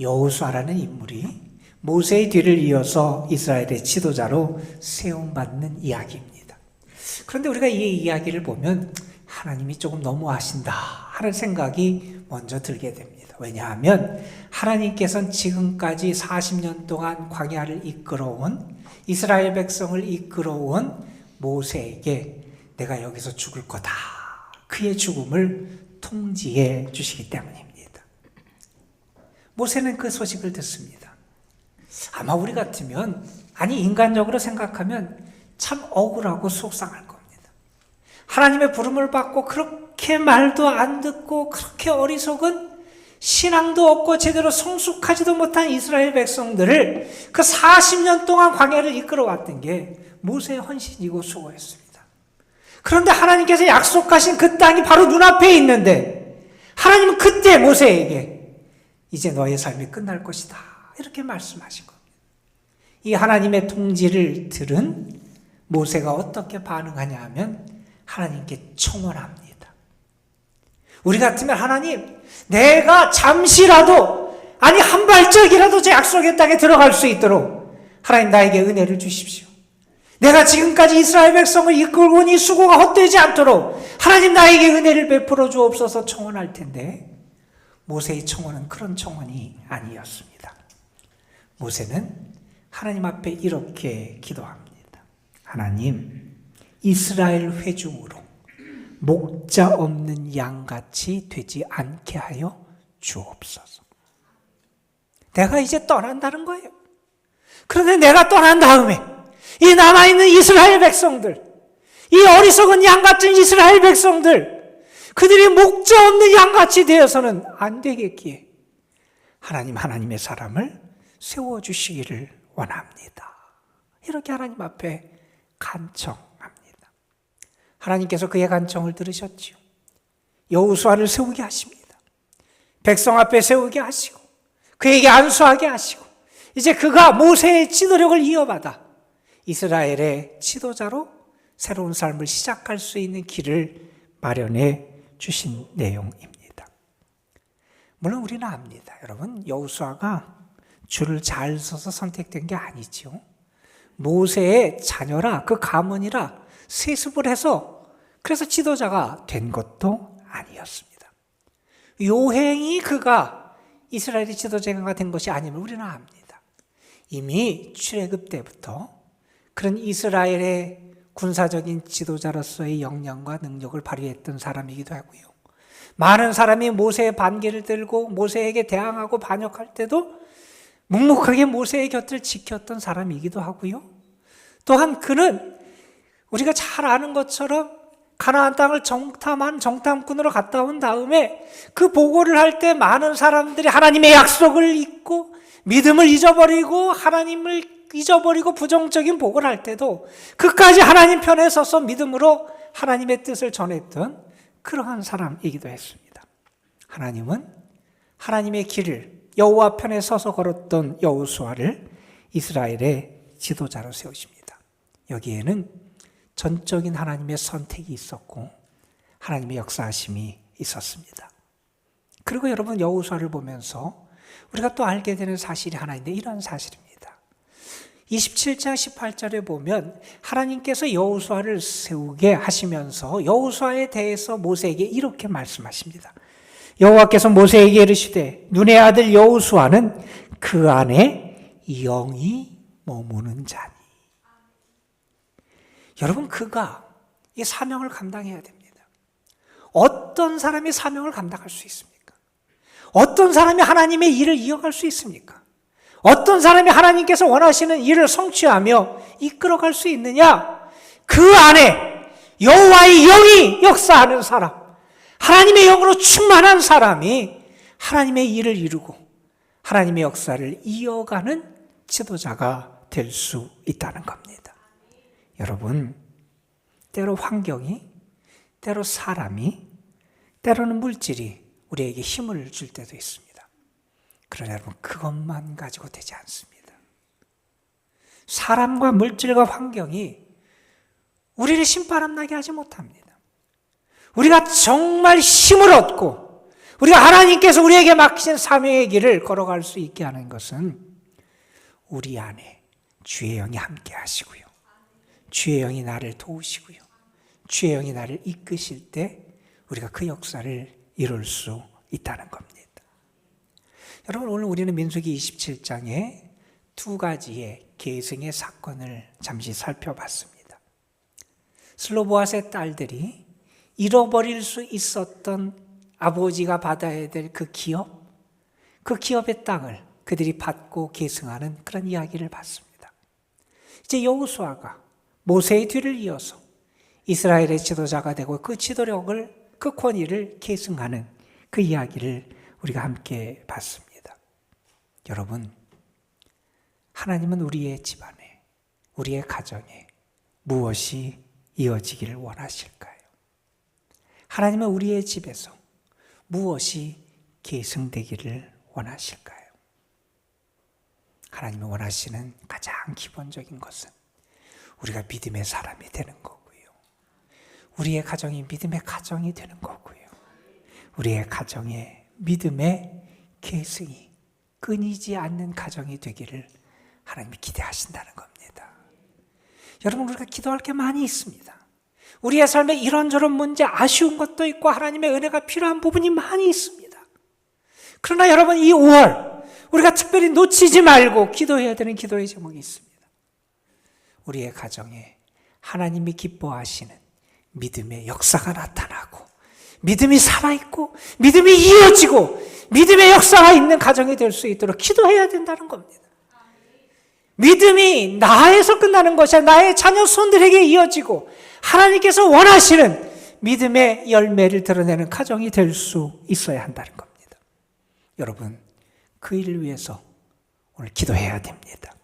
여호수아라는 인물이 모세의 뒤를 이어서 이스라엘의 지도자로 세움받는 이야기입니다. 그런데 우리가 이 이야기를 보면 하나님이 조금 너무하신다 하는 생각이 먼저 들게 됩니다. 왜냐하면 하나님께서는 지금까지 40년 동안 광야를 이끌어온 이스라엘 백성을 이끌어온 모세에게 내가 여기서 죽을 거다, 그의 죽음을 통지해 주시기 때문입니다. 모세는 그 소식을 듣습니다. 아마 우리 같으면, 아니 인간적으로 생각하면 참 억울하고 속상할 겁니다. 하나님의 부름을 받고 그렇게 말도 안 듣고 그렇게 어리석은, 신앙도 없고 제대로 성숙하지도 못한 이스라엘 백성들을 그 40년 동안 광야를 이끌어왔던 게 모세의 헌신이고 수고였습니다. 그런데 하나님께서 약속하신 그 땅이 바로 눈앞에 있는데 하나님은 그때 모세에게 이제 너의 삶이 끝날 것이다 이렇게 말씀하신 겁니다. 이 하나님의 통지를 들은 모세가 어떻게 반응하냐 하면 하나님께 청원합니다. 우리 같으면 하나님, 내가 잠시라도, 아니 한 발짝이라도 제 약속의 땅에 들어갈 수 있도록 하나님 나에게 은혜를 주십시오. 내가 지금까지 이스라엘 백성을 이끌고 온 이 수고가 헛되지 않도록 하나님 나에게 은혜를 베풀어 주옵소서 청원할 텐데, 모세의 청원은 그런 청원이 아니었습니다. 모세는 하나님 앞에 이렇게 기도합니다. 하나님, 이스라엘 회중으로 목자 없는 양같이 되지 않게 하여 주옵소서. 내가 이제 떠난다는 거예요. 그런데 내가 떠난 다음에 이 남아있는 이스라엘 백성들, 이 어리석은 양같은 이스라엘 백성들, 그들이 목자 없는 양같이 되어서는 안 되겠기에 하나님의 사람을 세워주시기를 원합니다. 이렇게 하나님 앞에 간청합니다. 하나님께서 그의 간청을 들으셨지요. 여호수아를 세우게 하십니다. 백성 앞에 세우게 하시고 그에게 안수하게 하시고 이제 그가 모세의 지도력을 이어받아 이스라엘의 지도자로 새로운 삶을 시작할 수 있는 길을 마련해 주신 내용입니다. 물론 우리는 압니다. 여러분, 여호수아가 줄을 잘 서서 선택된 게 아니지요. 모세의 자녀라 그 가문이라 세습을 해서 그래서 지도자가 된 것도 아니었습니다. 요행이 그가 이스라엘의 지도자가 된 것이 아님을 우리는 압니다. 이미 출애굽 때부터 그런 이스라엘의 군사적인 지도자로서의 역량과 능력을 발휘했던 사람이기도 하고요. 많은 사람이 모세의 반기를 들고 모세에게 대항하고 반역할 때도 묵묵하게 모세의 곁을 지켰던 사람이기도 하고요. 또한 그는 우리가 잘 아는 것처럼 가나안 땅을 정탐한 정탐꾼으로 갔다 온 다음에 그 보고를 할 때 많은 사람들이 하나님의 약속을 잊고 믿음을 잊어버리고 하나님을 잊어버리고 부정적인 보고를 할 때도 끝까지 하나님 편에 서서 믿음으로 하나님의 뜻을 전했던 그러한 사람이기도 했습니다. 하나님은 하나님의 길을 여호와 편에 서서 걸었던 여호수아를 이스라엘의 지도자로 세우십니다. 여기에는 전적인 하나님의 선택이 있었고 하나님의 역사하심이 있었습니다. 그리고 여러분, 여호수아를 보면서 우리가 또 알게 되는 사실이 하나 있는데 이런 사실입니다. 27장 18절에 보면 하나님께서 여호수아를 세우게 하시면서 여호수아에 대해서 모세에게 이렇게 말씀하십니다. 여호와께서 모세에게 이르시되 눈의 아들 여호수아는 그 안에 영이 머무는 자니. 여러분, 그가 이 사명을 감당해야 됩니다. 어떤 사람이 사명을 감당할 수 있습니까? 어떤 사람이 하나님의 일을 이어갈 수 있습니까? 어떤 사람이 하나님께서 원하시는 일을 성취하며 이끌어갈 수 있느냐? 그 안에 여호와의 영이 역사하는 사람, 하나님의 영으로 충만한 사람이 하나님의 일을 이루고 하나님의 역사를 이어가는 지도자가 될 수 있다는 겁니다. 여러분, 때로 환경이, 때로 사람이, 때로는 물질이 우리에게 힘을 줄 때도 있습니다. 그러나 여러분, 그것만 가지고 되지 않습니다. 사람과 물질과 환경이 우리를 신바람 나게 하지 못합니다. 우리가 정말 힘을 얻고 우리가 하나님께서 우리에게 맡기신 사명의 길을 걸어갈 수 있게 하는 것은 우리 안에 주의 영이 함께 하시고요, 주의 영이 나를 도우시고요, 주의 영이 나를 이끄실 때 우리가 그 역사를 이룰 수 있다는 겁니다. 여러분, 오늘 우리는 민수기 27장에 두 가지의 계승의 사건을 잠시 살펴봤습니다. 슬로보앗의 딸들이 잃어버릴 수 있었던 아버지가 받아야 될 그 기업의 땅을 그들이 받고 계승하는 그런 이야기를 봤습니다. 이제 여호수아가 모세의 뒤를 이어서 이스라엘의 지도자가 되고 그 지도력을, 그 권위를 계승하는 그 이야기를 우리가 함께 봤습니다. 여러분, 하나님은 우리의 집안에, 우리의 가정에 무엇이 이어지기를 원하실까요? 하나님은 우리의 집에서 무엇이 계승되기를 원하실까요? 하나님이 원하시는 가장 기본적인 것은 우리가 믿음의 사람이 되는 거고요. 우리의 가정이 믿음의 가정이 되는 거고요. 우리의 가정에 믿음의 계승이 끊이지 않는 가정이 되기를 하나님이 기대하신다는 겁니다. 여러분, 우리가 기도할 게 많이 있습니다. 우리의 삶에 이런저런 문제, 아쉬운 것도 있고 하나님의 은혜가 필요한 부분이 많이 있습니다. 그러나 여러분, 이 5월 우리가 특별히 놓치지 말고 기도해야 되는 기도의 제목이 있습니다. 우리의 가정에 하나님이 기뻐하시는 믿음의 역사가 나타나고 믿음이 살아있고 믿음이 이어지고 믿음의 역사가 있는 가정이 될 수 있도록 기도해야 된다는 겁니다. 믿음이 나에서 끝나는 것이 아니라 나의 자녀 손들에게 이어지고 하나님께서 원하시는 믿음의 열매를 드러내는 가정이 될 수 있어야 한다는 겁니다. 여러분, 그 일을 위해서 오늘 기도해야 됩니다.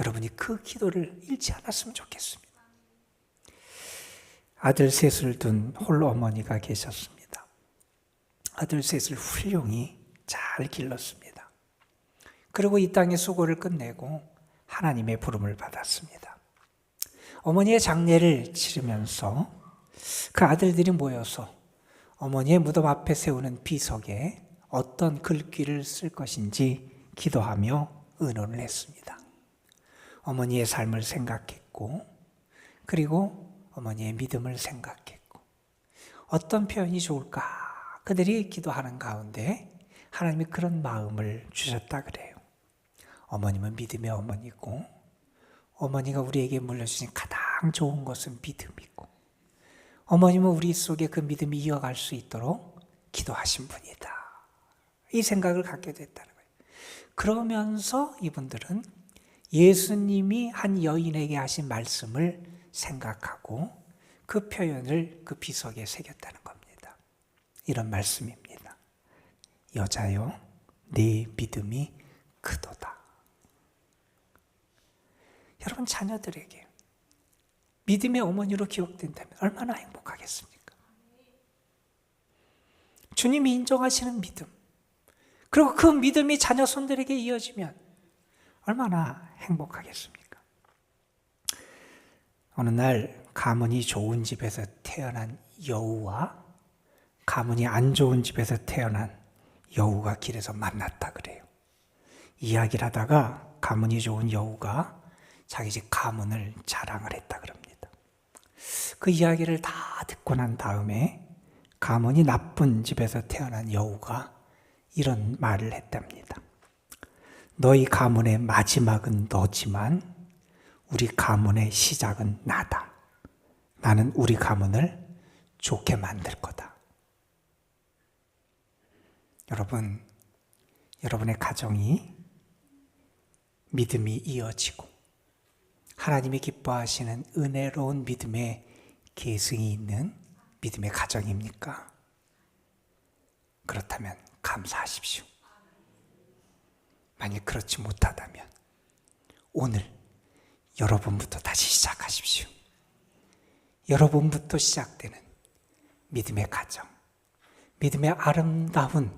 여러분이 그 기도를 잃지 않았으면 좋겠습니다. 아들 셋을 둔 홀로 어머니가 계셨습니다. 아들 셋을 훌륭히 잘 길렀습니다. 그리고 이 땅의 수고를 끝내고 하나님의 부름을 받았습니다. 어머니의 장례를 치르면서 그 아들들이 모여서 어머니의 무덤 앞에 세우는 비석에 어떤 글귀를 쓸 것인지 기도하며 의논을 했습니다. 어머니의 삶을 생각했고, 그리고 어머니의 믿음을 생각했고, 어떤 표현이 좋을까? 그들이 기도하는 가운데 하나님이 그런 마음을 주셨다 그래요. 어머님은 믿음의 어머니고, 어머니가 우리에게 물려주신 가장 좋은 것은 믿음이고, 어머님은 우리 속에 그 믿음이 이어갈 수 있도록 기도하신 분이다. 이 생각을 갖게 됐다는 거예요. 그러면서 이분들은 예수님이 한 여인에게 하신 말씀을 생각하고 그 표현을 그 비석에 새겼다는 겁니다. 이런 말씀입니다. 여자여, 네 믿음이 크도다. 여러분, 자녀들에게 믿음의 어머니로 기억된다면 얼마나 행복하겠습니까? 주님이 인정하시는 믿음, 그리고 그 믿음이 자녀 손들에게 이어지면 얼마나 행복하겠습니까? 어느 날 가문이 좋은 집에서 태어난 여우와 가문이 안 좋은 집에서 태어난 여우가 길에서 만났다 그래요. 이야기를 하다가 가문이 좋은 여우가 자기 집 가문을 자랑을 했다 그럽니다. 그 이야기를 다 듣고 난 다음에 가문이 나쁜 집에서 태어난 여우가 이런 말을 했답니다. 너희 가문의 마지막은 너지만 우리 가문의 시작은 나다. 나는 우리 가문을 좋게 만들 거다. 여러분, 여러분의 가정이 믿음이 이어지고 하나님이 기뻐하시는 은혜로운 믿음의 계승이 있는 믿음의 가정입니까? 그렇다면 감사하십시오. 만약 그렇지 못하다면 오늘 여러분부터 다시 시작하십시오. 여러분부터 시작되는 믿음의 가정, 믿음의 아름다운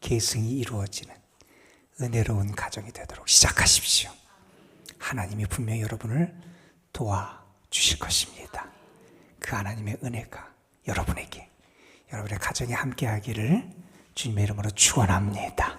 계승이 이루어지는 은혜로운 가정이 되도록 시작하십시오. 하나님이 분명히 여러분을 도와주실 것입니다. 그 하나님의 은혜가 여러분에게, 여러분의 가정에 함께하기를 주님의 이름으로 축원합니다.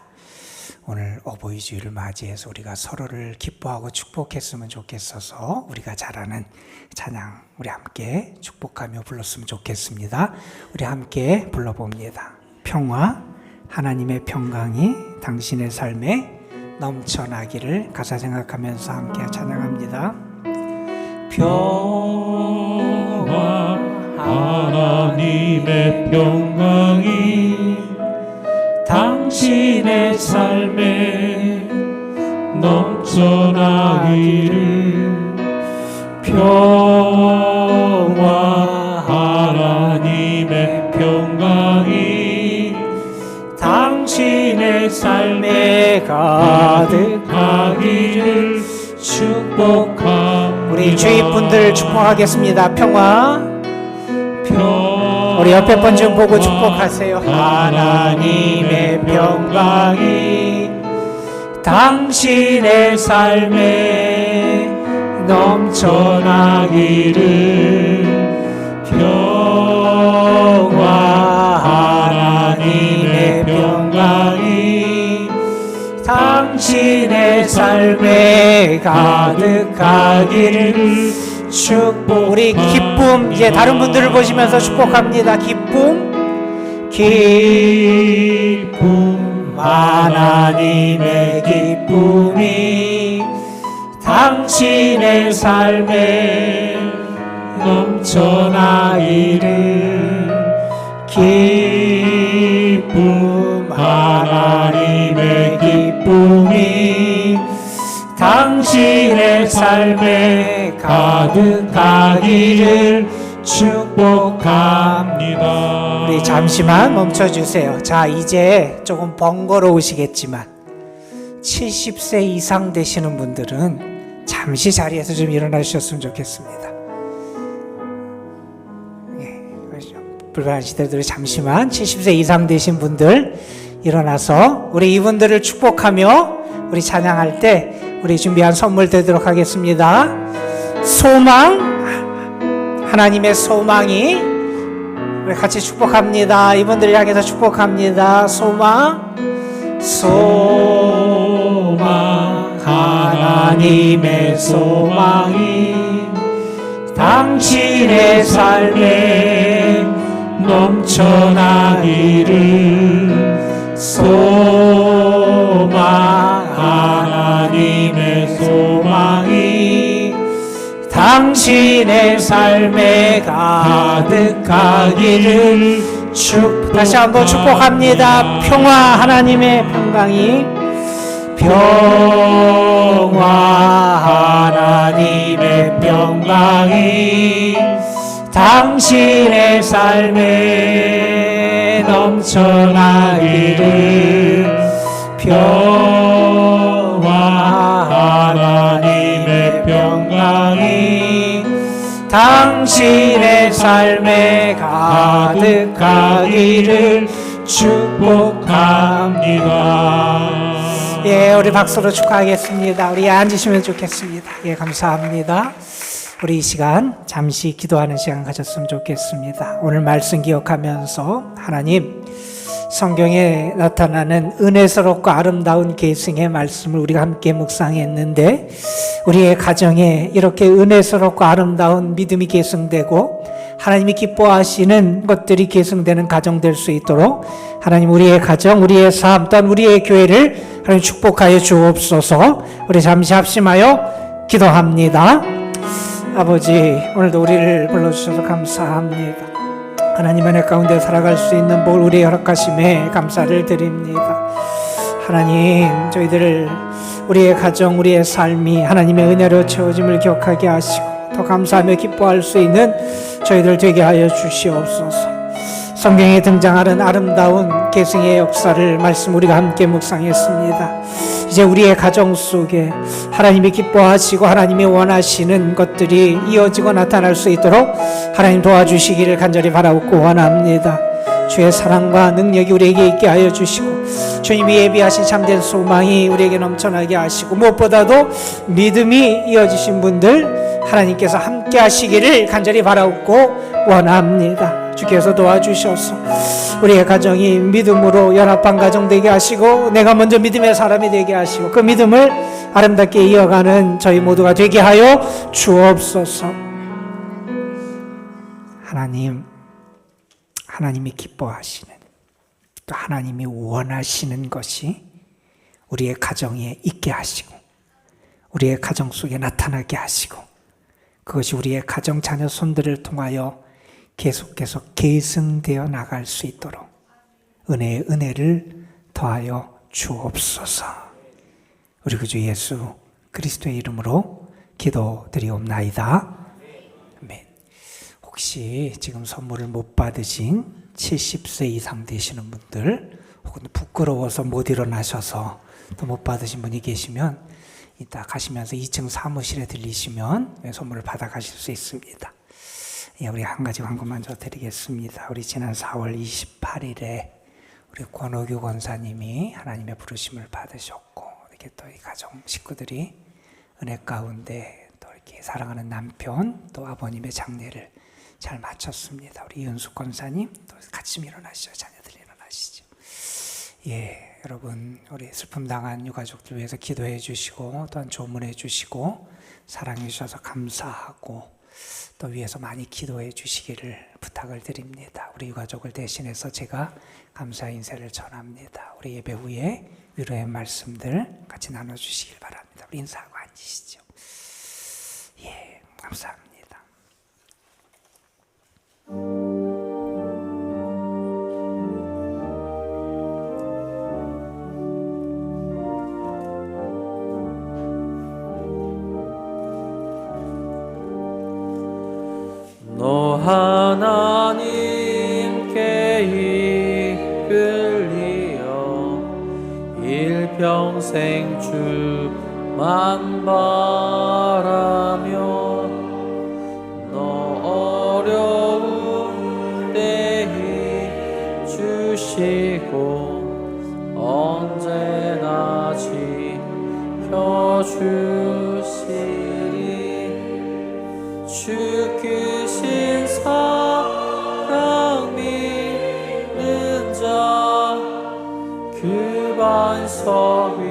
오늘 어버이 주일을 맞이해서 우리가 서로를 기뻐하고 축복했으면 좋겠어서 우리가 잘 아는 찬양 우리 함께 축복하며 불렀으면 좋겠습니다. 우리 함께 불러봅니다. 평화, 하나님의 평강이 당신의 삶에 넘쳐나기를 가사 생각하면서 함께 찬양합니다. 평화, 하나님의 평강이 당신의 삶에 넘쳐나기를. 평화, 하나님의 평강이 당신의 삶에 가득하기를 축복합니다. 우리 주위 분들 축복하겠습니다. 평화. 우리 옆에 분 좀 보고 축복하세요. 하나님의 평강이 당신의 삶에 넘쳐나기를 평화 하나님의 평강이 당신의 삶에 가득하기를 축복. 우리 기쁨, 이제 다른 분들을 보시면서 축복합니다. 기쁨 하나님의 기쁨이 당신의 삶에 넘쳐나기를 기쁨 하나님의 기쁨이 당신의 삶에 가득하기를 축복합니다. 우리 잠시만 멈춰주세요. 자, 이제 조금 번거로우시겠지만 70세 이상 되시는 분들은 잠시 자리에서 좀 일어나 주셨으면 좋겠습니다. 불편하시더라도 잠시만 70세 이상 되신 분들 일어나서 우리 이분들을 축복하며 우리 찬양할 때 우리 준비한 선물 드리도록 하겠습니다. 소망, 하나님의 소망이, 우리 같이 축복합니다. 이분들을 향해서 축복합니다. 소망, 하나님의 소망이 당신의 삶에 넘쳐나기를 소망 하나님의 소망이 당신의 삶에 가득하기를 다시 한번 축복합니다. 평화 하나님의 평강이 평화 하나님의 평강이 당신의 삶에 넘쳐나기를 평화 하나님의 평강이 당신의 삶에 가득하기를 축복합니다. 예, 우리 박수로 축하하겠습니다. 우리 앉으시면 좋겠습니다. 예, 감사합니다. 우리 이 시간 잠시 기도하는 시간 가졌으면 좋겠습니다. 오늘 말씀 기억하면서 하나님 성경에 나타나는 은혜스럽고 아름다운 계승의 말씀을 우리가 함께 묵상했는데 우리의 가정에 이렇게 은혜스럽고 아름다운 믿음이 계승되고 하나님이 기뻐하시는 것들이 계승되는 가정 될 수 있도록 하나님 우리의 가정, 우리의 삶, 또한 우리의 교회를 하나님 축복하여 주옵소서. 우리 잠시 합심하여 기도합니다. 아버지, 오늘도 우리를 불러주셔서 감사합니다. 하나님 은혜 가운데 살아갈 수 있는 복 우리의 허락하심에 감사를 드립니다. 하나님, 저희들을 우리의 가정, 우리의 삶이 하나님의 은혜로 채워짐을 기억하게 하시고 더 감사하며 기뻐할 수 있는 저희들 되게 하여 주시옵소서. 성경에 등장하는 아름다운 계승의 역사를 말씀 우리가 함께 묵상했습니다. 이제 우리의 가정 속에 하나님이 기뻐하시고 하나님이 원하시는 것들이 이어지고 나타날 수 있도록 하나님 도와주시기를 간절히 바라고 원합니다. 주의 사랑과 능력이 우리에게 있게 하여 주시고 주님이 예비하신 참된 소망이 우리에게 넘쳐나게 하시고 무엇보다도 믿음이 이어지신 분들 하나님께서 함께 하시기를 간절히 바라고 원합니다. 주께서 도와주셔서 우리의 가정이 믿음으로 연합한 가정 되게 하시고 내가 먼저 믿음의 사람이 되게 하시고 그 믿음을 아름답게 이어가는 저희 모두가 되게 하여 주옵소서. 하나님이 기뻐하시는 또 하나님이 원하시는 것이 우리의 가정에 있게 하시고 우리의 가정 속에 나타나게 하시고 그것이 우리의 가정 자녀 손들을 통하여 계속해서 계승되어 나갈 수 있도록 은혜의 은혜를 더하여 주옵소서. 우리 구주 예수 그리스도의 이름으로 기도드리옵나이다. 아멘. 혹시 지금 선물을 못 받으신 70세 이상 되시는 분들 혹은 부끄러워서 못 일어나셔서 또 못 받으신 분이 계시면 이따 가시면서 2층 사무실에 들리시면 선물을 받아가실 수 있습니다. 예, 우리 한 가지 광고만 더 드리겠습니다. 우리 지난 4월 28일에 우리 권호규 권사님이 하나님의 부르심을 받으셨고 이렇게 또 이 가정 식구들이 은혜 가운데 또 이렇게 사랑하는 남편 또 아버님의 장례를 잘 마쳤습니다. 우리 이은숙 권사님 또 같이 일어나시죠. 자녀들 일어나시죠. 예, 여러분 우리 슬픔 당한 유가족들 위해서 기도해 주시고 또한 조문해 주시고 사랑해 주셔서 감사하고 또 위해서 많이 기도해 주시기를 부탁을 드립니다. 우리 유가족을 대신해서 제가 감사 인사를 전합니다. 우리 예배 후에 위로의 말씀들 같이 나눠주시길 바랍니다. 우리 인사하고 앉으시죠. 예, 감사합니다. 너 하나님께 이끌리어 일평생 주만 바라며 너 어려운 때에 주시고 언제나 지켜주시리 주 크신 사랑 믿는 자 그 반석 위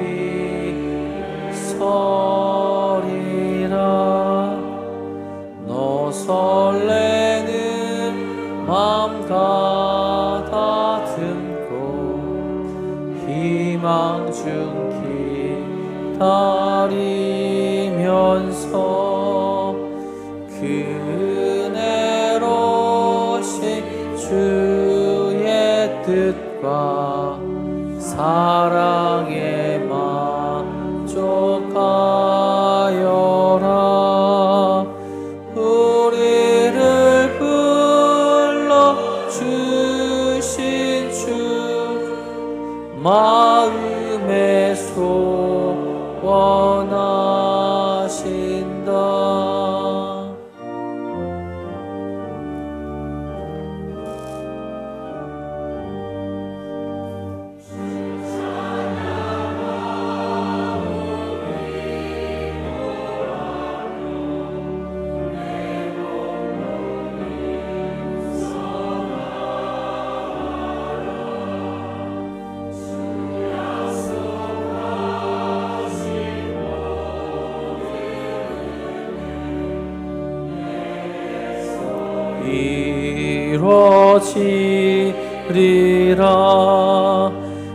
서리라 너 설레는 맘 가다듬고 희망 중 기다리면서 은혜로우신 주의 뜻과 사랑에 만족하여라 우리를 불러주신 주 마음에 소원하신다 이루어지리라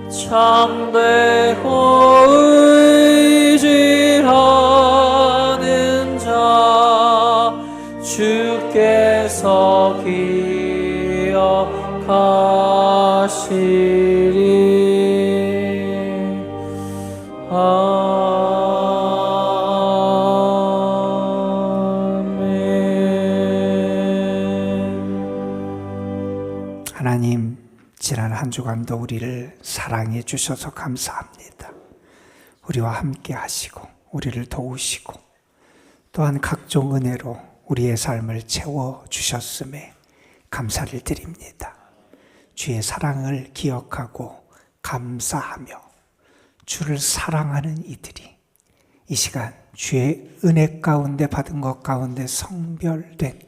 참되고 의지하는 자 주께서 기억하시리 하나님, 지난 한 주간도 우리를 사랑해 주셔서 감사합니다. 우리와 함께 하시고 우리를 도우시고 또한 각종 은혜로 우리의 삶을 채워 주셨음에 감사를 드립니다. 주의 사랑을 기억하고 감사하며 주를 사랑하는 이들이 이 시간 주의 은혜 가운데 받은 것 가운데 성별된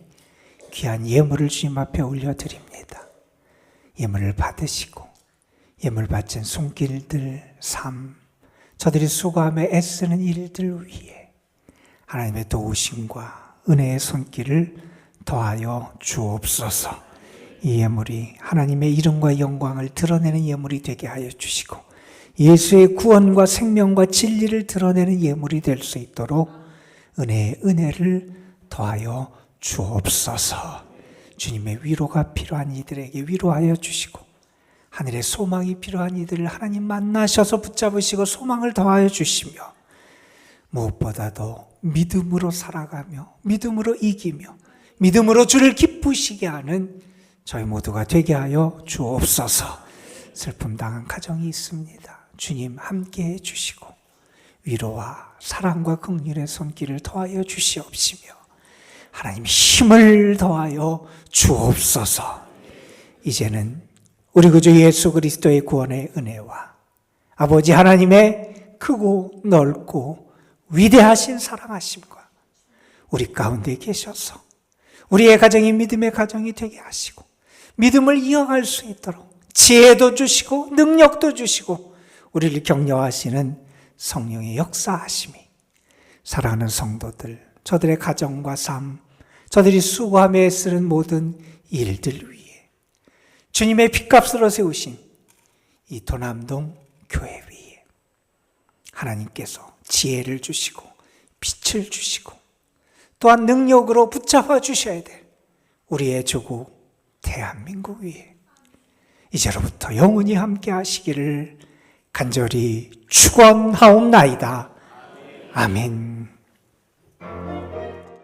귀한 예물을 주님 앞에 올려드립니다. 예물을 받으시고 예물 바친 손길들 삶 저들이 수고하며 애쓰는 일들 위에 하나님의 도우심과 은혜의 손길을 더하여 주옵소서. 이 예물이 하나님의 이름과 영광을 드러내는 예물이 되게 하여 주시고 예수의 구원과 생명과 진리를 드러내는 예물이 될 수 있도록 은혜의 은혜를 더하여 주옵소서. 주님의 위로가 필요한 이들에게 위로하여 주시고 하늘의 소망이 필요한 이들을 하나님 만나셔서 붙잡으시고 소망을 더하여 주시며 무엇보다도 믿음으로 살아가며 믿음으로 이기며 믿음으로 주를 기쁘시게 하는 저희 모두가 되게 하여 주옵소서. 슬픔 당한 가정이 있습니다. 주님 함께해 주시고 위로와 사랑과 긍휼의 손길을 더하여 주시옵시며 하나님 힘을 더하여 주옵소서. 이제는 우리 구주 예수 그리스도의 구원의 은혜와 아버지 하나님의 크고 넓고 위대하신 사랑하심과 우리 가운데 계셔서 우리의 가정이 믿음의 가정이 되게 하시고 믿음을 이어갈 수 있도록 지혜도 주시고 능력도 주시고 우리를 격려하시는 성령의 역사하심이 사랑하는 성도들, 저들의 가정과 삶, 저들이 수고하며 애쓰는 모든 일들 위해 주님의 핏값으로 세우신 이 도남동 교회 위에 하나님께서 지혜를 주시고 빛을 주시고 또한 능력으로 붙잡아 주셔야 될 우리의 조국 대한민국 위에 이제로부터 영원히 함께 하시기를 간절히 축원하옵나이다. 아멘.